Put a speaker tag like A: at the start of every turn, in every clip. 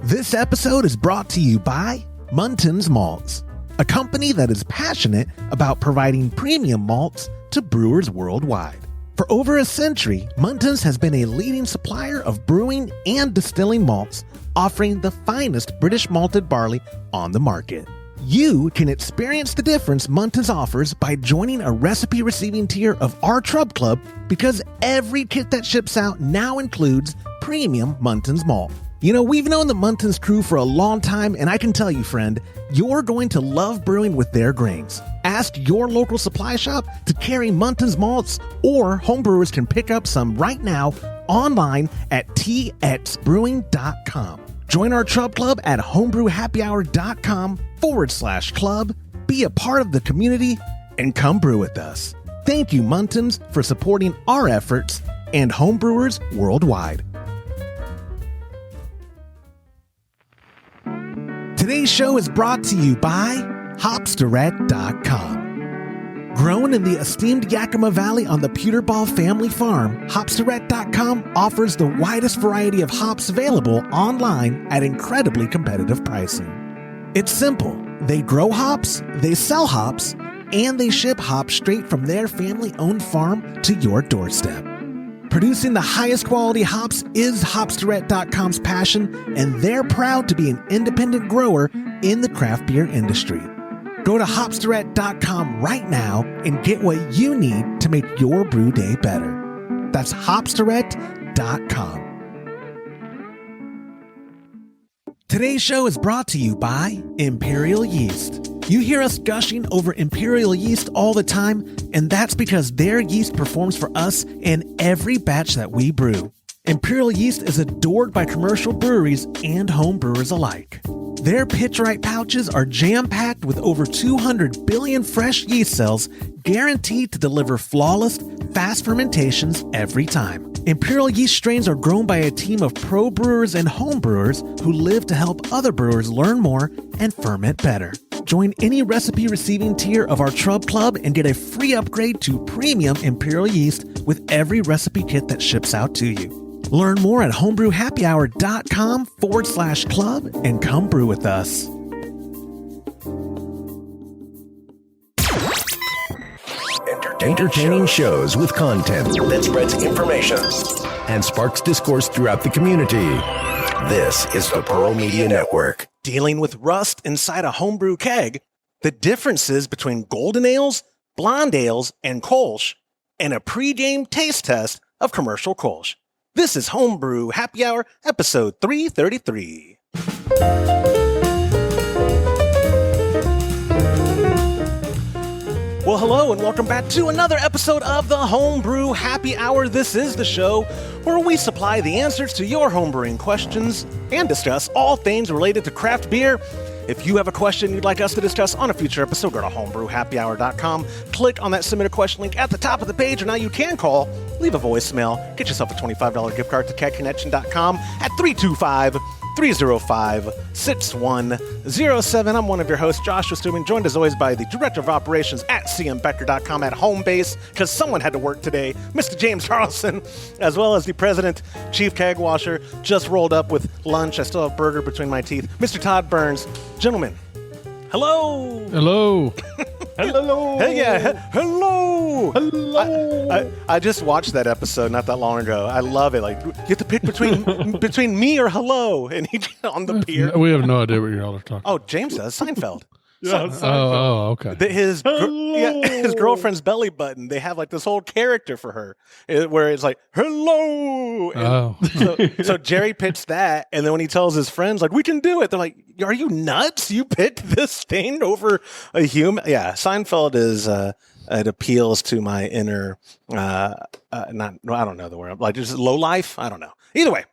A: This episode is brought to you by Muntons Malts, a company that is passionate about providing premium malts to brewers worldwide. For over a century, Muntons has been a leading supplier of brewing and distilling malts, offering the finest British malted barley on the market. You can experience the difference Muntons offers by joining a recipe receiving tier of our Trub Club, because every kit that ships out now includes premium Muntons malt. You know, we've known the Muntons crew for a long time, and I can tell you, friend, you're going to love brewing with their grains. Ask your local supply shop to carry Muntons malts, or homebrewers can pick up some right now online at txbrewing.com. Join our Trub Club at homebrewhappyhour.com/club. Be a part of the community and come brew with us. Thank you, Muntons, for supporting our efforts and homebrewers worldwide. Today's show is brought to you by Hopsterette.com. Grown in the esteemed Yakima Valley on the Pewterball family farm, Hopsterette.com offers the widest variety of hops available online at incredibly competitive pricing. It's simple. They grow hops, they sell hops, and they ship hops straight from their family-owned farm to your doorstep. Producing the highest quality hops is Hopsterette.com's passion, and they're proud to be an independent grower in the craft beer industry. Go to Hopsterette.com right now and get what you need to make your brew day better. That's Hopsterette.com. Today's show is brought to you by Imperial Yeast. You hear us gushing over Imperial Yeast all the time, and that's because their yeast performs for us in every batch that we brew. Imperial Yeast is adored by commercial breweries and home brewers alike. Their pitch-right pouches are jam-packed with over 200 billion fresh yeast cells, guaranteed to deliver flawless, fast fermentations every time. Imperial Yeast strains are grown by a team of pro brewers and home brewers who live to help other brewers learn more and ferment better. Join any recipe receiving tier of our Trub Club and get a free upgrade to premium Imperial Yeast with every recipe kit that ships out to you. Learn more at homebrewhappyhour.com/club and come brew with us.
B: Entertaining shows with content that spreads information and sparks discourse throughout the community. This is the Pearl Media Network.
A: Dealing with rust inside a homebrew keg, the differences between golden ales, blonde ales, and Kolsch, and a pre-game taste test of commercial Kolsch. This is Homebrew Happy Hour, episode 333. Well, hello, and welcome back to another episode of the Homebrew Happy Hour. This is the show where we supply the answers to your homebrewing questions and discuss all things related to craft beer. If you have a question you'd like us to discuss on a future episode, go to homebrewhappyhour.com, click on that submit a question link at the top of the page, or now you can call, leave a voicemail, get yourself a $25 gift card to kegconnection.com at 325-305-6107. I'm one of your hosts, Joshua Stewman, joined as always by the Director of Operations at cmbecker.com at home base, because someone had to work today, Mr. James Carlson, as well as the President, Chief Keg Washer, just rolled up with lunch. I still have burger between my teeth, Mr. Todd Burns. Gentlemen, hello.
C: Hello.
A: Hello. Hey, yeah. Hello.
C: Hello.
A: I just watched that episode not that long ago. I love it. Like, you have to pick between me or hello, and he on the pier.
C: We have no idea what you're all talking about.
A: Oh, James does. Seinfeld.
C: Okay.
A: His girlfriend's belly button, they have like this whole character for her where it's like, hello. So Jerry pitched that, and then when he tells his friends, like, we can do it, they're like, are you nuts? You picked this thing over a human? Yeah, Seinfeld is, it appeals to my inner, I don't know the word, like just low life. I don't know. Either way.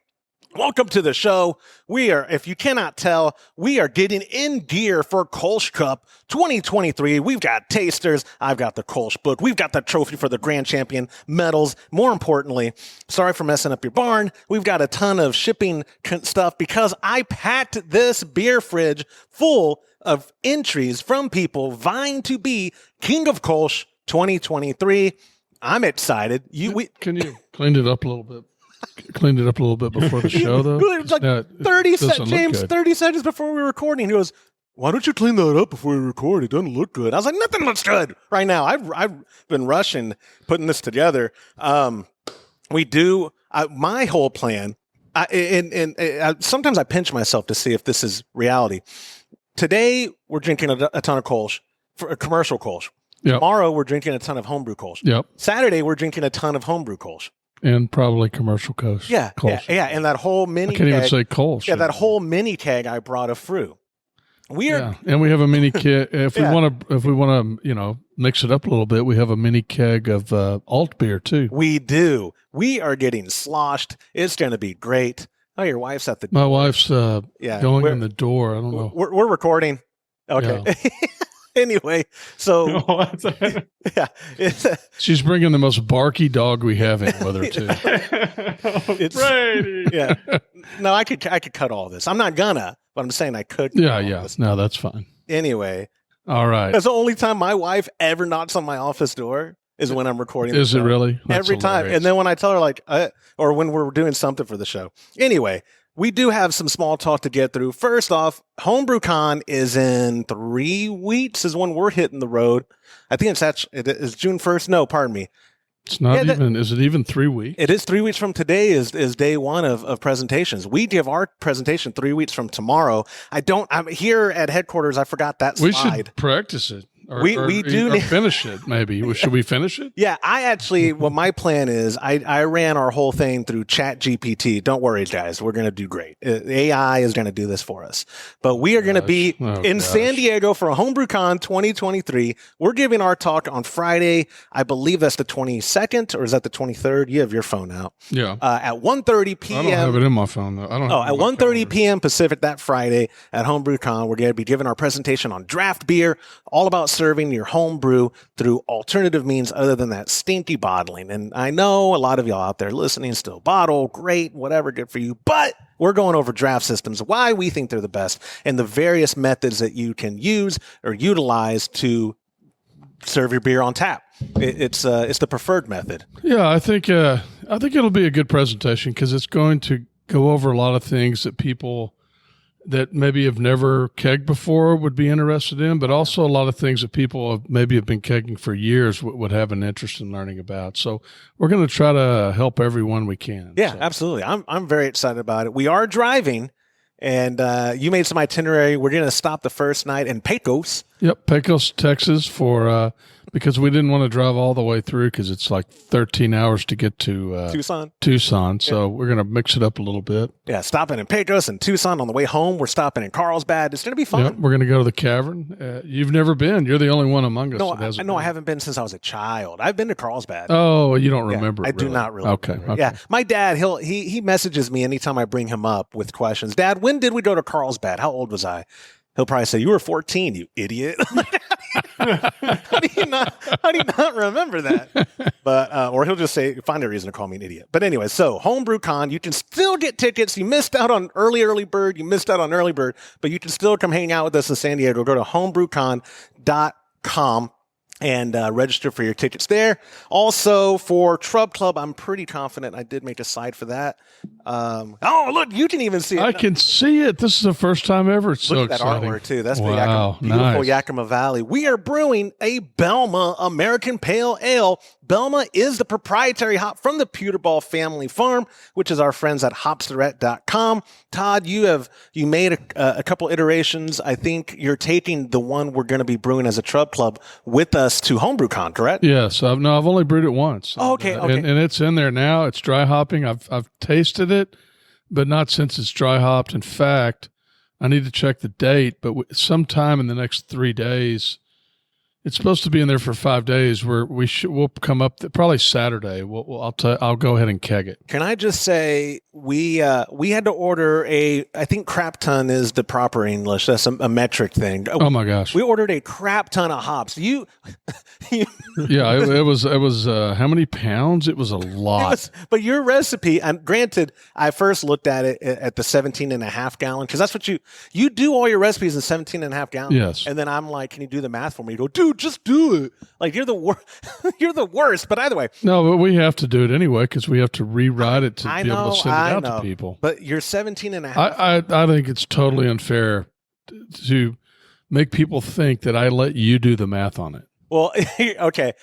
A: Welcome to the show. We are, if you cannot tell, we are getting in gear for Kolsch Cup 2023. We've got tasters. I've got the Kolsch book. We've got the trophy for the Grand Champion medals. More importantly, sorry for messing up your barn. We've got a ton of shipping stuff because I packed this beer fridge full of entries from people vying to be King of Kolsch 2023. I'm excited.
C: Can you clean it up a little bit? cleaned it up a little bit before the show, though.
A: It was like 30 seconds, James, 30 seconds before we were recording. He goes, why don't you clean that up before we record? It doesn't look good. I was like, nothing looks good right now. I've been rushing putting this together. We do my whole plan. Sometimes I pinch myself to see if this is reality. Today we're drinking a ton of Kolsch, for a commercial Kolsch. Yep. Tomorrow we're drinking a ton of homebrew Kolsch.
C: Yep.
A: Saturday we're drinking a ton of homebrew Kolsch.
C: And probably commercial Kolsch.
A: Yeah,
C: Kolsch.
A: Yeah. And that whole mini.
C: I can't even say Kolsch.
A: Yeah, that whole mini keg I brought of Frou.
C: And we have a mini keg. If we want to, mix it up a little bit, we have a mini keg of alt beer too.
A: We do. We are getting sloshed. It's going to be great. Oh, your wife's at the door.
C: My wife's going in the door. I don't know.
A: We're recording. Okay. Yeah. Anyway, so
C: she's bringing the most barky dog we have in with her too.
A: It's Brady. Yeah. No, I could cut all this. I'm not gonna, but I'm saying I could.
C: Yeah. No, that's fine.
A: Anyway.
C: All right.
A: That's the only time my wife ever knocks on my office door is when I'm recording.
C: Is it really?
A: That's every time. Hilarious. And then when I tell her or when we're doing something for the show. Anyway. We do have some small talk to get through. First off, HomebrewCon is in 3 weeks is when we're hitting the road. I think it is June 1st. No, pardon me.
C: It's not is it even 3 weeks?
A: It is 3 weeks from today is day one of presentations. We give our presentation 3 weeks from tomorrow. I'm here at headquarters. I forgot that slide.
C: We should practice it.
A: We do
C: finish it. Maybe should we finish it?
A: Yeah, what my plan is, I ran our whole thing through Chat GPT. Don't worry, guys, we're going to do great. AI is going to do this for us. But we are going to be in San Diego for HomebrewCon 2023. We're giving our talk on Friday. I believe that's the 22nd, or is that the 23rd? You have your phone out.
C: Yeah.
A: At 1:30 p.m.
C: I don't have it in my phone though.
A: At 1:30 p.m. Pacific that Friday at HomebrewCon, we're going to be giving our presentation on draft beer, all about serving your home brew through alternative means other than that stinky bottling. And I know a lot of y'all out there listening still bottle, great, whatever, good for you. But we're going over draft systems, why we think they're the best, and the various methods that you can use or utilize to serve your beer on tap. It's the preferred method.
C: Yeah, I think it'll be a good presentation because it's going to go over a lot of things that people that maybe have never kegged before would be interested in, but also a lot of things that people have been kegging for years would have an interest in learning about. So we're going to try to help everyone we can.
A: Yeah, absolutely. I'm very excited about it. We are driving, and you made some itinerary. We're going to stop the first night in Pecos.
C: Yep, Pecos, Texas, because we didn't want to drive all the way through because it's like 13 hours to get to Tucson. So we're going to mix it up a little bit.
A: Yeah, stopping in Pecos and Tucson. On the way home, we're stopping in Carlsbad. It's going to be fun.
C: Yep, we're going to go to the cavern. You've never been. You're the only one among us that hasn't been.
A: I haven't been since I was a child. I've been to Carlsbad.
C: Oh, you don't remember it,
A: I do not really.
C: Okay.
A: Yeah, my dad, he messages me anytime I bring him up with questions. Dad, when did we go to Carlsbad? How old was I? He'll probably say, you were 14, you idiot. How do you not remember that? But or he'll just find a reason to call me an idiot. But anyway, so HomebrewCon, you can still get tickets. You missed out on early bird. You missed out on early bird, but you can still come hang out with us in San Diego. Go to homebrewcon.com and register for your tickets there. Also for Trub Club, I'm pretty confident I did make a side for that. Look, you can even see it.
C: I can see it. This is the first time ever. It's so
A: exciting. Look at that artwork too. That's
C: wow,
A: the beautiful
C: nice.
A: Yakima Valley. We are brewing a Belma American Pale Ale. Belma is the proprietary hop from the Pewterball family farm, which is our friends at hopsterette.com. Todd, you made a couple iterations. I think you're taking the one we're going to be brewing as a Trub Club with us to HomebrewCon, correct?
C: Yes. I've only brewed it once.
A: Oh, okay.
C: And it's in there now. It's dry hopping. I've tasted it, but not since it's dry hopped. In fact, I need to check the date, but sometime in the next 3 days, it's supposed to be in there for 5 days. We'll come up probably Saturday. I'll go ahead and keg it.
A: Can I just say we had to order I think crap ton is the proper English. That's a metric thing.
C: Oh my gosh.
A: We ordered a crap ton of hops.
C: Yeah, it was how many pounds? It was a lot.
A: But your recipe, granted, I first looked at it at the 17.5 gallon because that's what you do all your recipes in 17.5 gallons.
C: Yes.
A: And then I'm like, can you do the math for me? You go, dude, dude, just do it. Like, you're the worst. You're the worst. But either way.
C: No, but we have to do it anyway because we have to rewrite it to be able to send it out to people.
A: But you're 17 and a half.
C: I think it's totally unfair to make people think that I let you do the math on it.
A: Well, okay.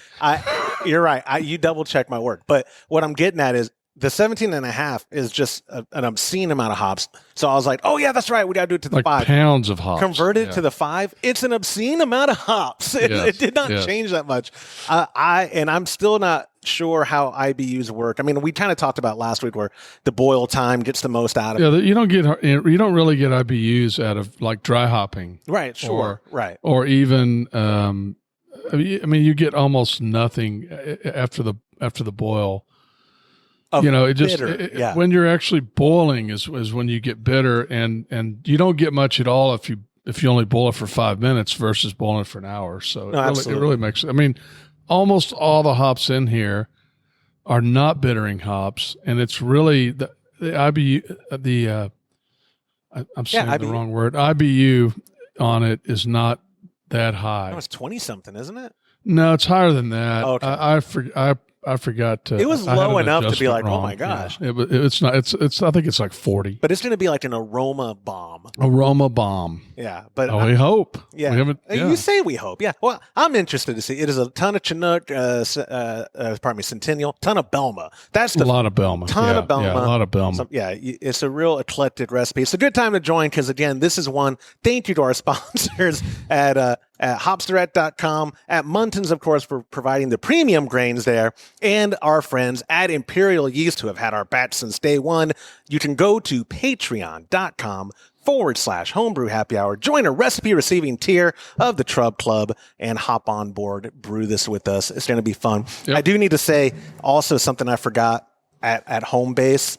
A: You're right. You double check my work. But what I'm getting at is the 17 and a half is just an obscene amount of hops. So I was like, oh, yeah, that's right. We got to do it to the 5.
C: Pounds of hops.
A: Converted to the 5. It's an obscene amount of hops. It did not change that much. I'm still not sure how IBUs work. I mean, we kind of talked about last week where the boil time gets the most out of it.
C: You don't really get IBUs out of like dry hopping.
A: Right. Sure. Right.
C: Or even, you get almost nothing after the boil. When you're actually boiling is when you get bitter, and you don't get much at all if you only boil it for 5 minutes versus boiling it for an hour. So it really makes. I mean, almost all the hops in here are not bittering hops, and it's really the IBU. I'm saying the wrong word. IBU on it is not that high.
A: It's 20 something, isn't it?
C: No, it's higher than that.
A: Okay.
C: I forgot to.
A: It was low enough to be like, oh my gosh.
C: Yeah. It's not. It's. I think it's like 40.
A: But it's going to be like an aroma bomb.
C: Aroma bomb.
A: Yeah, but
C: we hope.
A: Yeah,
C: we haven't.
A: Yeah. You say we hope. Yeah. Well, I'm interested to see. It is a ton of Chinook. Centennial. Ton of Belma. That's a
C: lot of Belma.
A: Ton of Belma.
C: Yeah, a lot of Belma.
A: It's a real eclectic recipe. It's a good time to join because again, this is one. Thank you to our sponsors at hopsdirect.com, at Muntins, of course, for providing the premium grains there, and our friends at Imperial Yeast who have had our batch since day one. You can go to patreon.com/Homebrew Happy Hour, join a recipe receiving tier of the Trub Club, and hop on board, brew this with us. It's going to be fun. Yep. I do need to say also something I forgot at home base,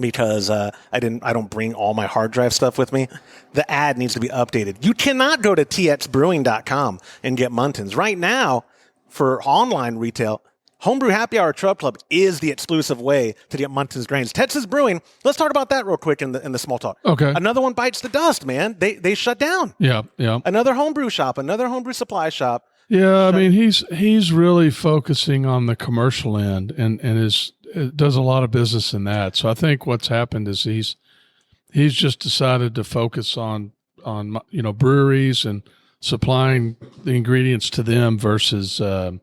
A: because I don't bring all my hard drive stuff with me. The ad needs to be updated. You cannot go to txbrewing.com and get Muntins. Right now, for online retail, Homebrew Happy Hour Trub Club is the exclusive way to get Muntins grains. Texas Brewing, let's talk about that real quick in the small talk.
C: Okay.
A: Another one bites the dust, man. They shut down.
C: Yeah.
A: Another homebrew shop, another homebrew supply shop.
C: Yeah, I mean, he's really focusing on the commercial end and does a lot of business in that. So I think what's happened is he's just decided to focus on breweries and supplying the ingredients to them versus the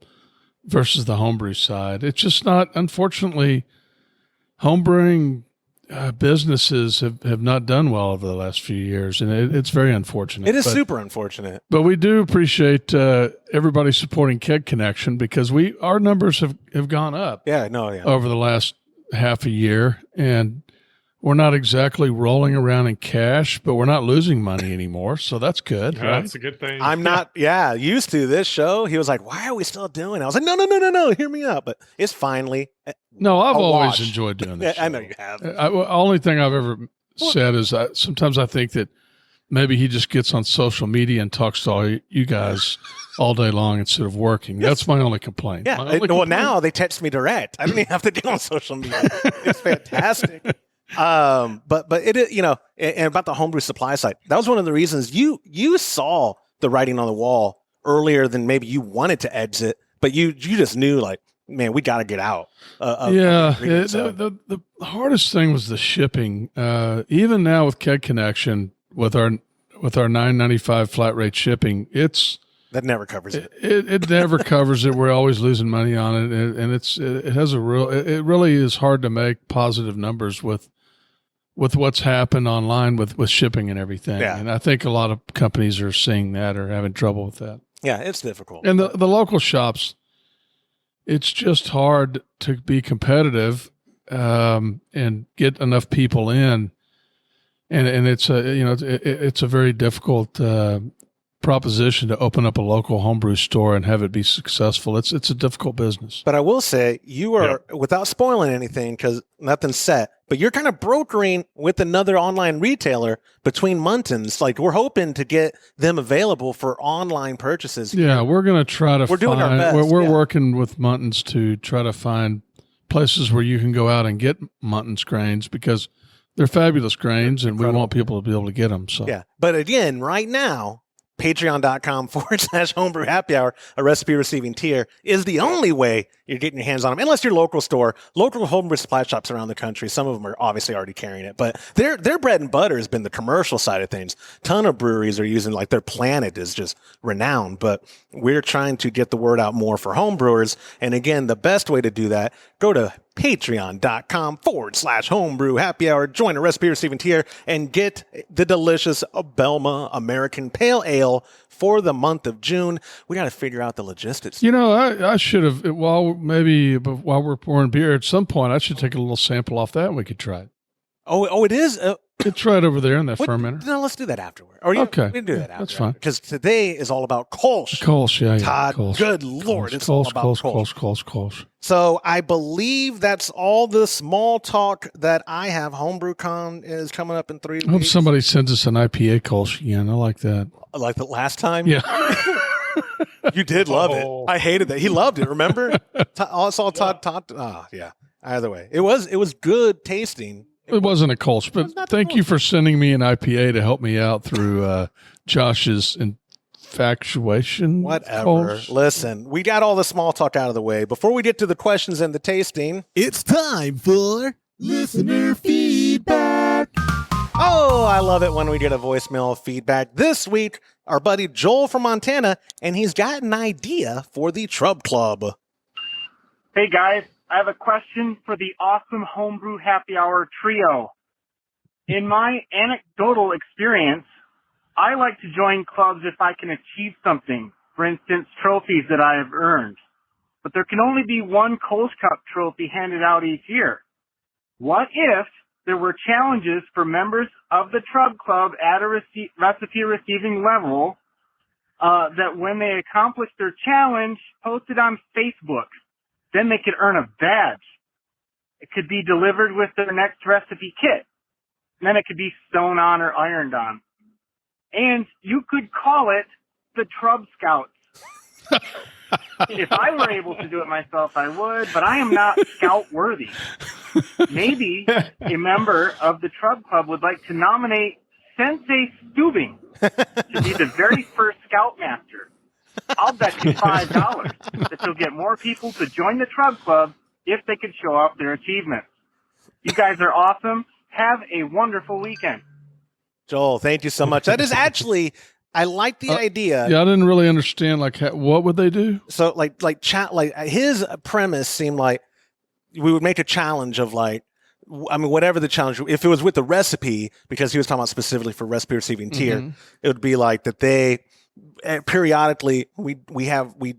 C: homebrew side. It's just not, unfortunately, homebrewing businesses have not done well over the last few years, and it's very unfortunate.
A: It is super unfortunate.
C: But we do appreciate everybody supporting Keg Connection because our numbers have gone up. Over the last half a year, and we're not exactly rolling around in cash, but we're not losing money anymore, so that's good.
D: Yeah, right? That's a good thing.
A: I'm not, used to this show. He was like, "Why are we still doing it?" I was like, "No, hear me out." But it's finally.
C: No, I've always enjoyed doing this.
A: I know you have.
C: The only thing I've ever said is sometimes I think that maybe he just gets on social media and talks to all you guys all day long instead of working. That's my only complaint.
A: Yeah. Now they text me direct. I don't even have to get on social media. It's fantastic. But it is, and about the homebrew supply side, that was one of the reasons you saw the writing on the wall earlier than maybe you wanted to exit, but you just knew, like, man, we got to get out.
C: The hardest thing was the shipping. Even now with Keg Connection, with our $9.95 flat rate shipping,
A: that never covers it.
C: It never covers it. We're always losing money on it, and it really is hard to make positive numbers with what's happened online with shipping and everything.
A: Yeah.
C: And I think a lot of companies are seeing that or having trouble with that.
A: Yeah, it's difficult.
C: And the local shops, it's just hard to be competitive and get enough people in, and it's a very difficult proposition to open up a local homebrew store and have it be successful. It's a difficult business.
A: But I will say you are, without spoiling anything, because nothing's set, but you're kind of brokering with another online retailer between Muntins. Like, we're hoping to get them available for online purchases.
C: Yeah, we're going to try to
A: doing our best.
C: We're working with Muntins to try to find places where you can go out and get Muntins grains because they're fabulous grains and we want people to be able to get them. So.
A: Yeah, but again, right now, Patreon.com/homebrew happy hour, a recipe receiving tier, is the only way you're getting your hands on them, unless your local store, local homebrew supply shops around the country. Some of them are obviously already carrying it, but their bread and butter has been the commercial side of things. Ton of breweries are using, like, their Planet is just renowned, but we're trying to get the word out more for home brewers. And again, the best way to do that, go to patreon.com/homebrew happy hour, join a recipe receiving tier, and get the delicious Belma American Pale Ale for the month of June. We got to figure out the logistics.
C: You know, I should have, while we're pouring beer at some point, I should take a little sample off that and we could try it.
A: Oh, it is?
C: It's right over there in that fermenter.
A: No, let's do that afterward. Or
C: okay.
A: We can do that after.
C: That's fine.
A: Because today is all about Kolsch.
C: Kolsch, yeah.
A: Todd,
C: Kolsch.
A: good Lord. It's all about
C: Kolsch.
A: So I believe that's all the small talk that I have. HomebrewCon is coming up in 3 weeks.
C: I hope somebody sends us an IPA Kolsch again. I like that.
A: Like the last time?
C: Yeah.
A: You did love it. I hated that. He loved it, remember? I saw Todd. Yeah. Either way. It was good tasting.
C: It wasn't a Kolsch, but thank you for sending me an IPA to help me out through Josh's infatuation.
A: Whatever.
C: Kolsch.
A: Listen, we got all the small talk out of the way. Before we get to the questions and the tasting, it's time for listener feedback. Oh, I love it when we get a voicemail feedback. This week, our buddy Joel from Montana, and he's got an idea for the Trub Club.
D: Hey, guys. I have a question for the awesome Homebrew Happy Hour trio. In my anecdotal experience, I like to join clubs if I can achieve something. For instance, trophies that I have earned. But there can only be one Kolsch Cup trophy handed out each year. What if there were challenges for members of the Trub Club at a recipe receiving level that when they accomplished their challenge, posted on Facebook? Then they could earn a badge. It could be delivered with their next recipe kit. And then it could be sewn on or ironed on. And you could call it the Trub Scouts. If I were able to do it myself, I would, but I am not scout worthy. Maybe a member of the Trub Club would like to nominate Sensei Stubing to be the very first Scoutmaster. I'll bet you $5 that you'll get more people to join the Trub Club if they could show off their achievements. You guys are awesome. Have a wonderful weekend.
A: Joel, thank you so much. That is actually, I like the idea.
C: Yeah, I didn't really understand, what would they do?
A: So, his premise seemed like we would make a challenge of, whatever the challenge, if it was with the recipe, because he was talking about specifically for recipe receiving tier, it would be like that they periodically we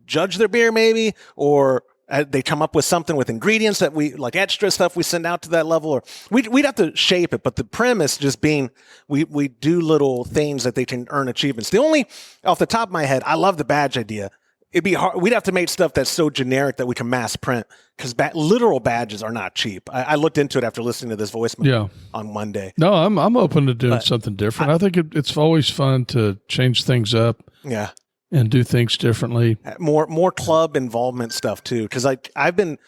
A: judge their beer maybe, or they come up with something with ingredients that we like, extra stuff we send out to that level, or we'd have to shape it. But the premise just being we do little things that they can earn achievements. The only, off the top of my head, I love the badge idea. It'd be hard. We'd have to make stuff that's so generic that we can mass print, because literal badges are not cheap. I looked into it after listening to this voicemail on Monday.
C: No, I'm open to doing something different. I think it's always fun to change things up.
A: Yeah.
C: And do things differently.
A: More club involvement stuff too. Because I've been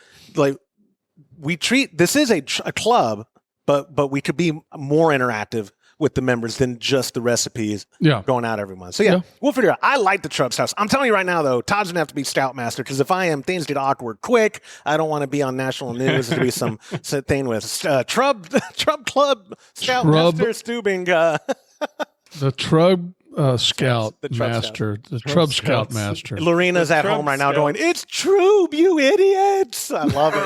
A: we treat this is a club, but we could be more interactive with the members than just the recipes going out every month. So we'll figure out. I like the Trub Scouts. I'm telling you right now though, Todd's gonna have to be Scoutmaster, because if I am, things get awkward quick. I don't want to be on national news. There'll be some thing with Trub Club Scoutmaster Stubing.
C: The Trub Scout Master, the Trub Scout Master.
A: Lorena's at home right now going, "It's Trub, you idiots!" I love it.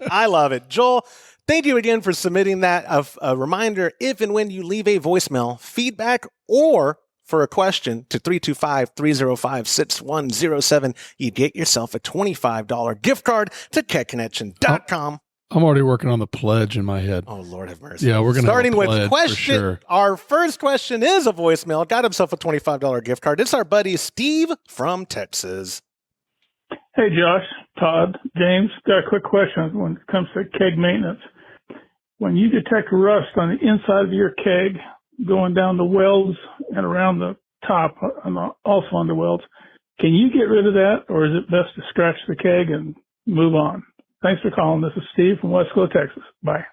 A: I love it, Joel. Thank you again for submitting that. A reminder, if and when you leave a voicemail, feedback, or for a question to 325-305-6107, you get yourself a $25 gift card to KegConnection.com.
C: I'm already working on the pledge in my head.
A: Oh, Lord have mercy.
C: Yeah, we're going to
A: starting with question.
C: Sure.
A: Our first question is a voicemail. Got himself a $25 gift card. It's our buddy Steve from Texas.
E: Hey, Josh, Todd, James, got a quick question when it comes to keg maintenance. When you detect rust on the inside of your keg, going down the welds and around the top, and also on the welds, can you get rid of that, or is it best to scratch the keg and move on? Thanks for calling. This is Steve from Wesco, Texas. Bye.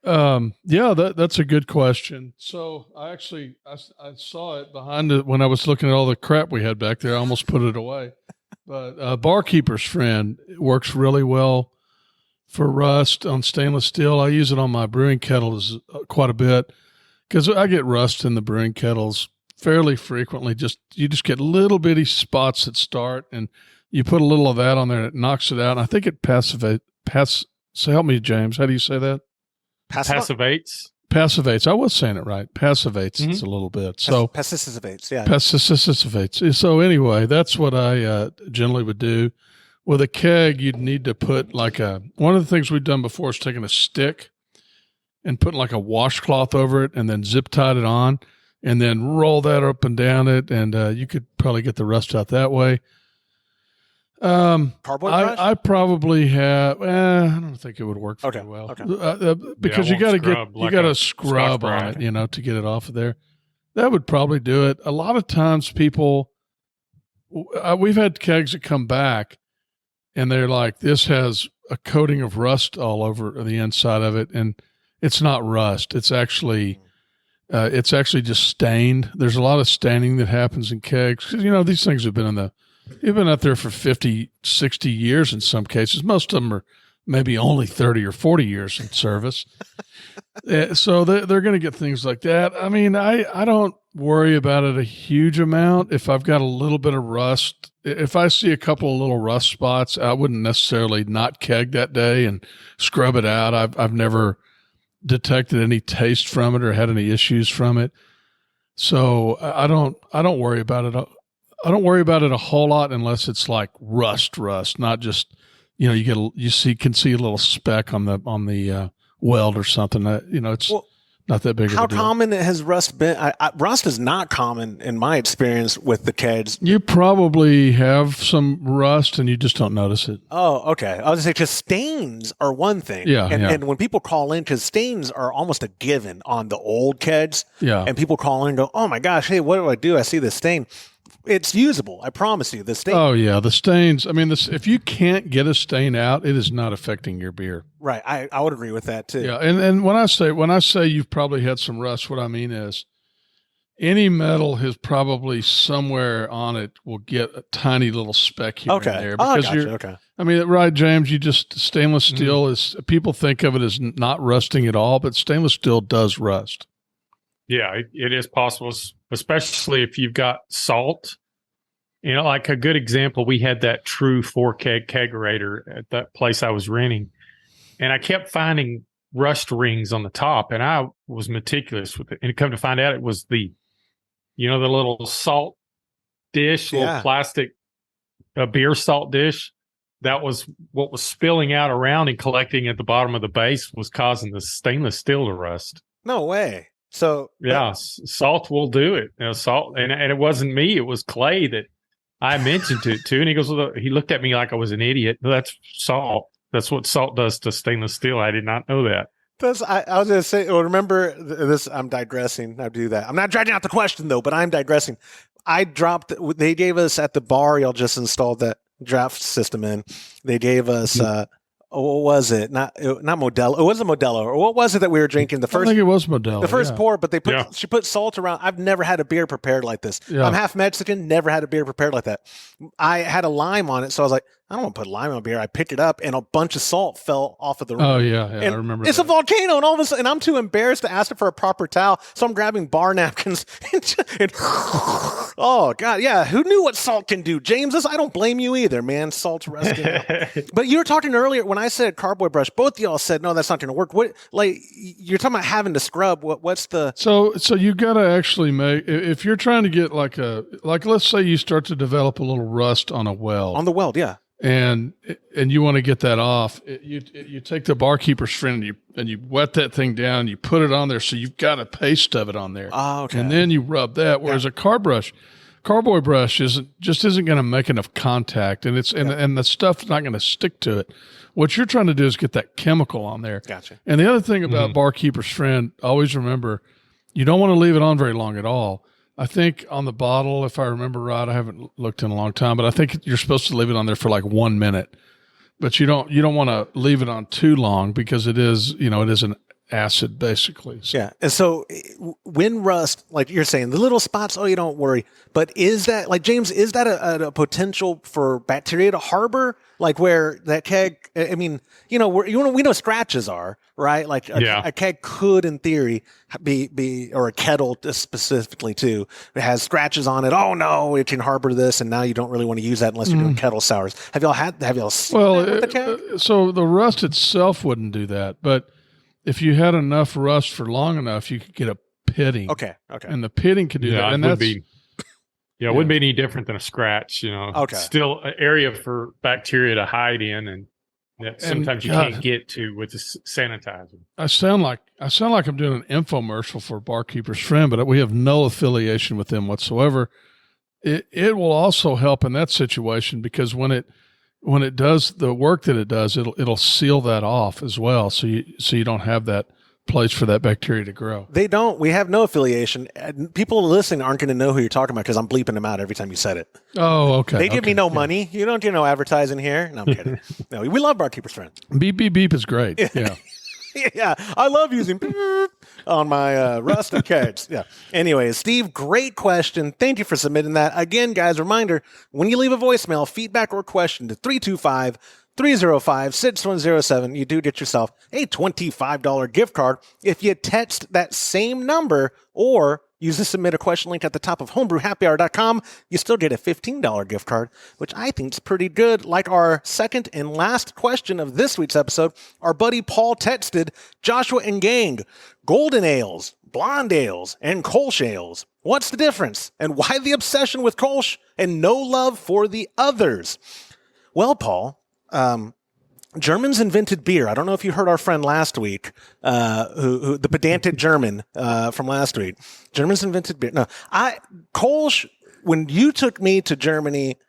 C: Yeah, that's a good question. So I saw it behind it when I was looking at all the crap we had back there. I almost put it away. But Barkeeper's Friend works really well for rust on stainless steel. I use it on my brewing kettles quite a bit because I get rust in the brewing kettles fairly frequently. You just get little bitty spots that start, and you put a little of that on there, and it knocks it out. And I think it so help me, James. How do you say that?
F: Passivates.
C: Passivates. I was saying it right. Passivates. It's a little bit. So
A: Passivates. Yeah.
C: Passivates. So anyway, that's what I generally would do. With a keg, you'd need to put one of the things we've done before is taking a stick and putting like a washcloth over it and then zip tied it on and then roll that up and down it. And you could probably get the rust out that way.
A: Cardboard brush?
C: I probably have. I don't think it would work very well.
A: Okay.
C: Because you got to scrub on it, to get it off of there. That would probably do it. A lot of times, we've had kegs that come back, and they're like, "This has a coating of rust all over the inside of it," and it's not rust. It's actually just stained. There's a lot of staining that happens in kegs because these things have been You've been out there for 50, 60 years in some cases. Most of them are maybe only 30 or 40 years in service. So they're going to get things like that. I mean, I don't worry about it a huge amount. If I've got a little bit of rust, if I see a couple of little rust spots, I wouldn't necessarily not keg that day and scrub it out. I've never detected any taste from it or had any issues from it. So I don't worry about it. I don't worry about it a whole lot unless it's like rust, not just, you can see a little speck on the weld or something. It's not that big of a deal.
A: How common has rust been? Rust is not common in my experience with the kegs.
C: You probably have some rust and you just don't notice it.
A: Oh, okay. I was going to say, because stains are one thing.
C: Yeah,
A: and when people call in, because stains are almost a given on the old kegs.
C: Yeah.
A: And people call in and go, oh my gosh, hey, what do? I see this stain. It's usable. I promise you. The stain.
C: Oh yeah, the stains. I mean, if you can't get a stain out, it is not affecting your beer.
A: Right. I would agree with that too.
C: Yeah, and when I say you've probably had some rust, what I mean is any metal has probably somewhere on it will get a tiny little speck here and there. Because
A: gotcha.
C: I mean, right, James? Stainless steel is, people think of it as not rusting at all, but stainless steel does rust.
F: Yeah, it is possible, especially if you've got salt. Like a good example, we had that true 4-keg kegerator at that place I was renting, and I kept finding rust rings on the top, and I was meticulous with it. And come to find out, it was the little salt dish, little plastic beer salt dish. That was what was spilling out around and collecting at the bottom of the base was causing the stainless steel to rust.
A: No way. So
F: salt will do it. Salt, and it wasn't me; it was Clay that I mentioned it to. And he goes, he looked at me like I was an idiot. That's salt. That's what salt does to stainless steel. I did not know that.
A: I was going to say. Remember this? I'm digressing. I do that. I'm not dragging out the question though, but I'm digressing. They gave us at the bar. Y'all just installed that draft system in. They gave us. What was it? Not Modelo. It wasn't Modelo. Or what was it that we were drinking? I
C: think it was Modelo.
A: The first pour, but she put salt around. I've never had a beer prepared like this. Yeah. I'm half Mexican, never had a beer prepared like that. I had a lime on it, so I was like, I don't want to put lime on beer. I picked it up, and a bunch of salt fell off of the roof.
C: Oh, yeah, I remember
A: It's a volcano, and all of a sudden, and I'm too embarrassed to ask it for a proper towel, so I'm grabbing bar napkins, and oh, God, yeah, who knew what salt can do? James, I don't blame you either, man. Salt's rusting out. But you were talking earlier, when I said cardboard brush, both of y'all said, no, that's not going to work. What, you're talking about having to scrub. What's the... So
C: you got to actually if you're trying to get let's say you start to develop a little rust on a weld.
A: On the weld, yeah.
C: And you want to get that off, you take the Barkeeper's Friend and you wet that thing down and you put it on there, so you've got a paste of it on there.
A: Oh, okay.
C: And then you rub that. Whereas a cardboard brush isn't going to make enough contact, and and the stuff's not going to stick to it. What you're trying to do is get that chemical on there.
A: Gotcha.
C: And the other thing about Barkeeper's Friend, always remember, you don't want to leave it on very long at all. I think on the bottle, if I remember right, I haven't looked in a long time, but I think you're supposed to leave it on there for like 1 minute. But you don't want to leave it on too long because it is acid, basically. So,
A: Yeah. And so when rust, like you're saying, the little spots, you don't worry. But is that, like, James, is that a potential for bacteria to harbor? Like where that keg, I mean, we know scratches are, right? Like a keg could, in theory, be, or a kettle specifically too, it has scratches on it. Oh no, it can harbor this. And now you don't really want to use that unless you're doing kettle sours. Have y'all seen that with the keg?
C: So the rust itself wouldn't do that, but if you had enough rust for long enough, you could get a pitting.
A: Okay.
C: And the pitting could do that. And
F: it wouldn't be any different than a scratch,
A: Okay.
F: Still an area for bacteria to hide in, and that sometimes you can't get to with the sanitizer.
C: I sound like I'm doing an infomercial for Barkeeper's Friend, but we have no affiliation with them whatsoever. It will also help in that situation because when it does the work that it does, it'll seal that off as well. So you don't have that place for that bacteria to grow.
A: They don't. We have no affiliation. People listening aren't going to know who you're talking about because I'm bleeping them out every time you said it.
C: Oh, okay.
A: They give me no money. You don't do no advertising here. No, I'm kidding. No, we love Barkeeper's Friend.
C: Beep, beep, beep is great. Yeah.
A: Yeah, I love using on my rust and kegs. Yeah. Anyways, Steve, great question. Thank you for submitting that. Again, guys, reminder, when you leave a voicemail, feedback or question to 325-305-6107, you do get yourself a $25 gift card. If you text that same number or use the submit a question link at the top of homebrewhappyhour.com, you still get a $15 gift card, which I think is pretty good. Like our second and last question of this week's episode, our buddy Paul texted, Joshua and gang, golden ales, blonde ales, and Kolsch ales. What's the difference? And why the obsession with Kolsch and no love for the others? Well, Paul, Germans invented beer. I don't know if you heard our friend last week, who the pedantic German from last week. Germans invented beer. No, Kolsch. When you took me to Germany,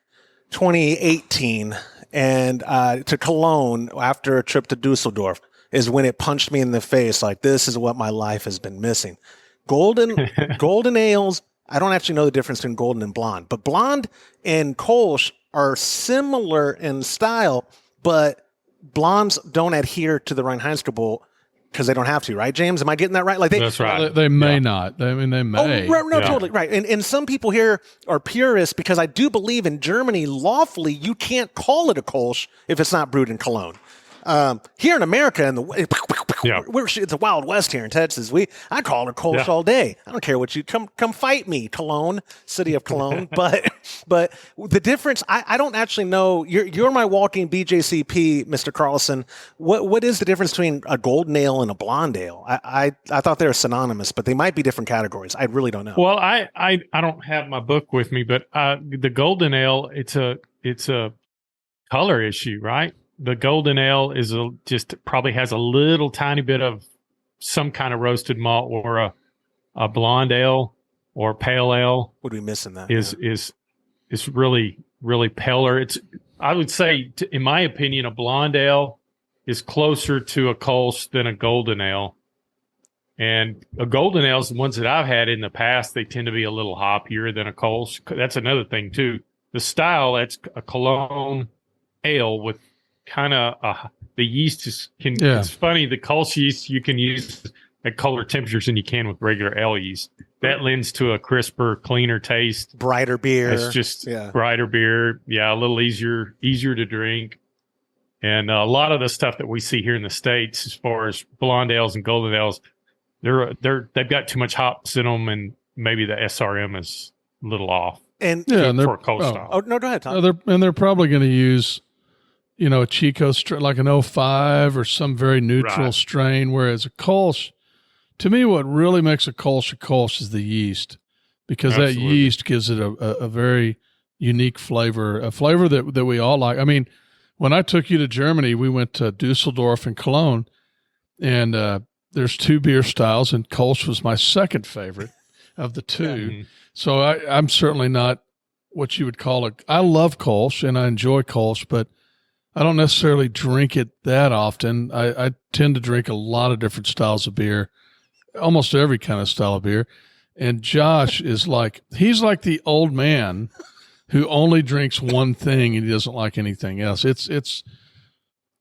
A: 2018, and to Cologne after a trip to Dusseldorf, is when it punched me in the face. Like, this is what my life has been missing. Golden ales. I don't actually know the difference between golden and blonde, but blonde and Kolsch are similar in style, but blondes don't adhere to the Reinheitsgebot because they don't have to, right, James? Am I getting that right? Like
F: that's right.
C: They may not. I mean, they may.
A: Oh, no, totally right. And some people here are purists because I do believe in Germany, lawfully, you can't call it a Kolsch if it's not brewed in Cologne. Here in America, it's a Wild West here in Texas. I call it Kolsch all day. I don't care what you come fight me, Cologne, city of Cologne. but the difference, I don't actually know. You're my walking BJCP, Mr. Carlson. What is the difference between a golden ale and a blonde ale? I thought they were synonymous, but they might be different categories. I really don't know.
F: Well, I don't have my book with me, but the golden ale, it's a color issue, right? The golden ale is just probably has a little tiny bit of some kind of roasted malt, or a blonde ale or pale ale.
A: Would we missing that?
F: Is really, really paler. I would say, in my opinion, a blonde ale is closer to a Kolsch than a golden ale. And a golden ale, the ones that I've had in the past, they tend to be a little hoppier than a Kolsch. That's another thing too. The style, that's a Cologne ale with kind of the yeast it's funny, the Kolsch yeast you can use at colder temperatures than you can with regular ale yeast. That lends to a crisper, cleaner taste,
A: brighter beer.
F: It's just brighter beer, a little easier to drink. And a lot of the stuff that we see here in the States as far as blonde ales and golden ales, they've got too much hops in them, and maybe the SRM is a little off.
A: And
F: for a Kolsch style.
A: Oh no, go ahead, Tom.
C: They're probably going to use a Chico like an 05 or some very neutral strain, whereas a Kolsch, to me, what really makes a Kolsch is the yeast, because that yeast gives it a very unique flavor, a flavor that we all like. I mean, when I took you to Germany, we went to Dusseldorf and Cologne, and there's two beer styles, and Kolsch was my second favorite of the two. Yeah. So I'm certainly not what you would call I love Kolsch and I enjoy Kolsch, but I don't necessarily drink it that often. I tend to drink a lot of different styles of beer, almost every kind of style of beer. And Josh he's like the old man who only drinks one thing and he doesn't like anything else. It's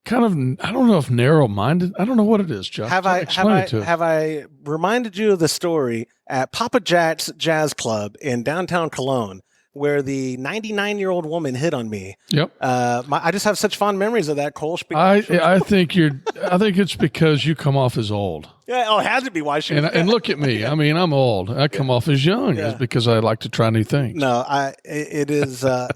C: kind of, I don't know if narrow-minded. I don't know what it is, Josh.
A: Have I reminded you of the story at Papa Jack's Jazz Club in downtown Cologne, where the 99-year-old woman hit on me?
C: Yep.
A: I just have such fond memories of that, Kolsch.
C: I think it's because you come off as old.
A: Yeah, it has to be why she.
C: And look at me. I mean, I'm old. I come off as young.
A: Yeah.
C: It's because I like to try new things.
A: No, it is. I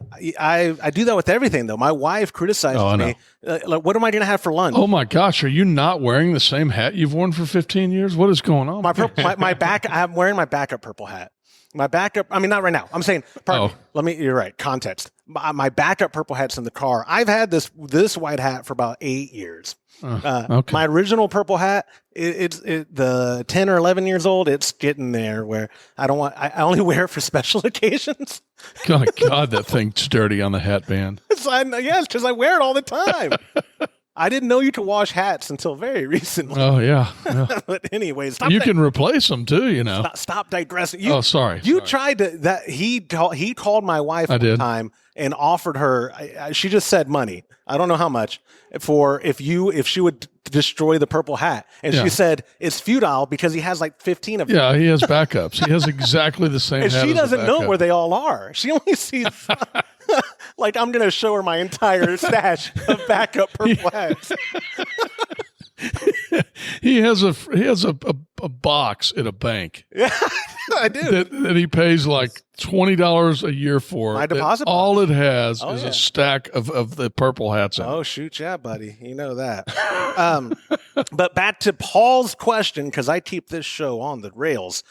A: do that with everything, though. My wife criticizes me. Like, what am I going to have for lunch?
C: Oh my gosh, are you not wearing the same hat you've worn for 15 years? What is going on?
A: My back. I'm wearing my backup purple hat. My backup. I mean, not right now. I'm saying. You're right. Context. My backup purple hat's in the car. I've had this white hat for about 8 years. Okay. My original purple hat, it's the 10 or 11 years old. It's getting there where I only wear it for special occasions.
C: Oh God, that thing's dirty on the hat band.
A: Yes, because I wear it all the time. I didn't know you could wash hats until very recently.
C: Oh yeah.
A: But anyways,
C: you can replace them too. You know.
A: Stop digressing.
C: Sorry.
A: Tried to that he called my wife one time and offered her. She just said money. I don't know how much for if she would destroy the purple hat, and she said it's futile because he has like 15 of them.
C: Yeah, he has backups. He has exactly the same.
A: And
C: hat
A: she doesn't know where
C: they
A: they all are. She only sees. Like I'm going to show her my entire stash of backup purple hats.
C: He has a box at a bank.
A: Yeah, I do.
C: That he pays like $20 a year for.
A: My deposit box.
C: All it has is a stack of the purple hats.
A: Oh shoot, yeah, buddy, you know that. But back to Paul's question, because I keep this show on the rails.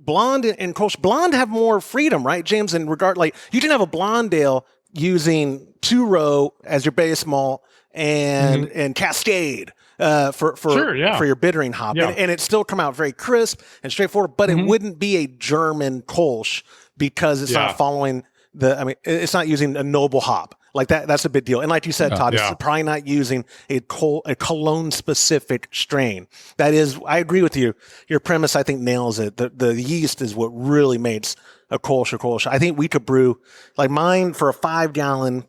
A: Blonde and Kolsch, blonde have more freedom, right, James? In regard, like you can have a blonde ale using 2-row as your base malt and Cascade for your bittering hop, and it still come out very crisp and straightforward. But it wouldn't be a German Kolsch because it's not following it's not using a noble hop. Like that's a big deal. And like you said, Todd, it's probably not using a Cologne-specific strain. That is, I agree with you. Your premise, I think, nails it. The yeast is what really makes a Kolsch. I think we could brew, like mine, for a 5-gallon,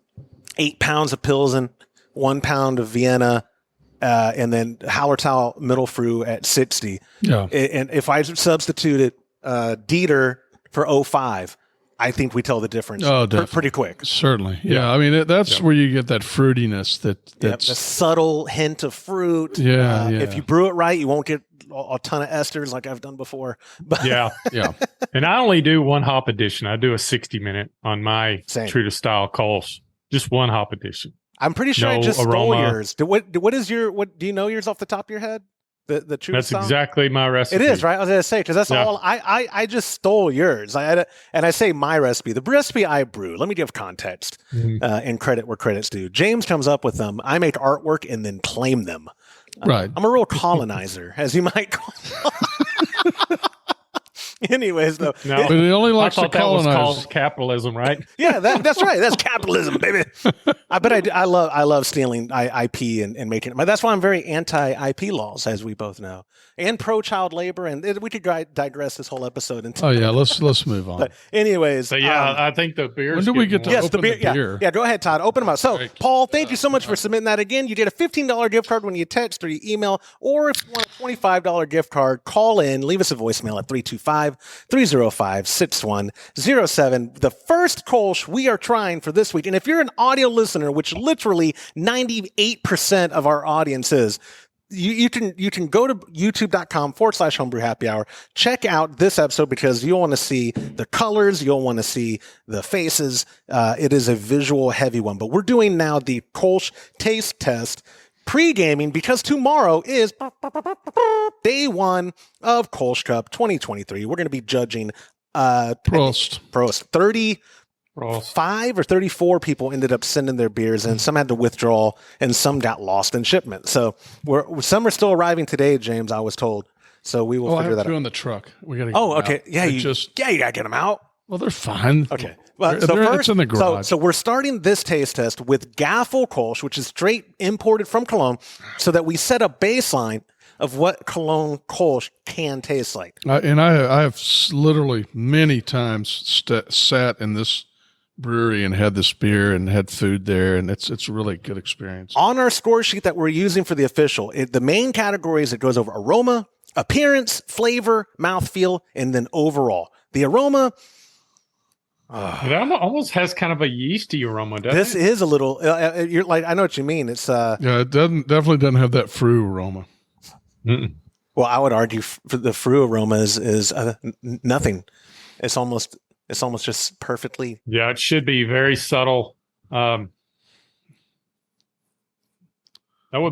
A: 8 pounds of Pilsen, 1 pound of Vienna, and then Hallertau Middle Fruit at 60. Yeah. And if I substituted Dieter for 05, I think we tell the difference pretty quick.
C: Certainly. Yeah. I mean, that's where you get that fruitiness that's
A: the subtle hint of fruit.
C: Yeah,
A: If you brew it right, you won't get a ton of esters like I've done before. But
F: yeah. And I only do one hop edition. I do a 60-minute on my true to style Kolsch. Just one hop edition.
A: I'm pretty sure I just stole yours. What do you know yours off the top of your head? The true
F: That's
A: style?
F: Exactly my recipe.
A: It is, right? I was going to say, because that's all I just stole yours. And I say my recipe. The recipe I brew, let me give context and credit where credit's due. James comes up with them. I make artwork and then claim them.
C: Right.
A: I'm a real colonizer, as you might call it. Anyways, though.
F: No,
C: but he only likes
F: I thought
C: to
F: that
C: colonize.
F: was called capitalism, right?
A: Yeah, that's right. That's capitalism, baby. I love stealing IP and making it. But that's why I'm very anti-IP laws, as we both know, and pro-child labor. And we could digress this whole episode into.
C: Oh yeah, let's move on.
A: But anyways,
F: so I think the beer.
C: When do we get to open the beer?
A: Yeah, go ahead, Todd. Open them up. So, Paul, thank you so much for submitting that again. You get a $15 gift card when you text or you email, or if you want a $25 gift card, call in, leave us a voicemail at 325-305-6107. The first Kolsch we are trying for this week, and if you're an audio listener, which literally 98% of our audience is, you can go to youtube.com/homebrew happy hour, check out this episode because you'll want to see the colors, you'll want to see the faces. It is a visual heavy one, but we're doing now the Kolsch taste test pre-gaming because tomorrow is day one of Kolsch Cup 2023. We're going to be judging Prost 35 or 34 people ended up sending their beers in. Some had to withdraw and some got lost in shipment. So some are still arriving today, James, I was told. So we will figure that out.
C: In the truck. We got to.
A: Okay. Yeah, you got to get them out.
C: Well, they're fine.
A: Okay. Well, first,
C: it's in the garage.
A: So we're starting this taste test with Gaffel Kolsch, which is straight imported from Cologne, so that we set a baseline of what Cologne Kolsch can taste like.
C: I have literally many times sat in this brewery and had this beer and had food there, and it's a really good experience.
A: On our score sheet that we're using for the official, the main categories, it goes over aroma, appearance, flavor, mouthfeel, and then overall. The aroma,
F: it almost has kind of a yeasty aroma, doesn't
A: this
F: it?
A: is a little. You're like, I know what you mean. It's
C: yeah, it definitely doesn't have that fruit aroma.
F: Mm-mm.
A: well, I would argue the fruit aroma is nothing. It's almost just perfectly.
F: Yeah, it should be very subtle. I'd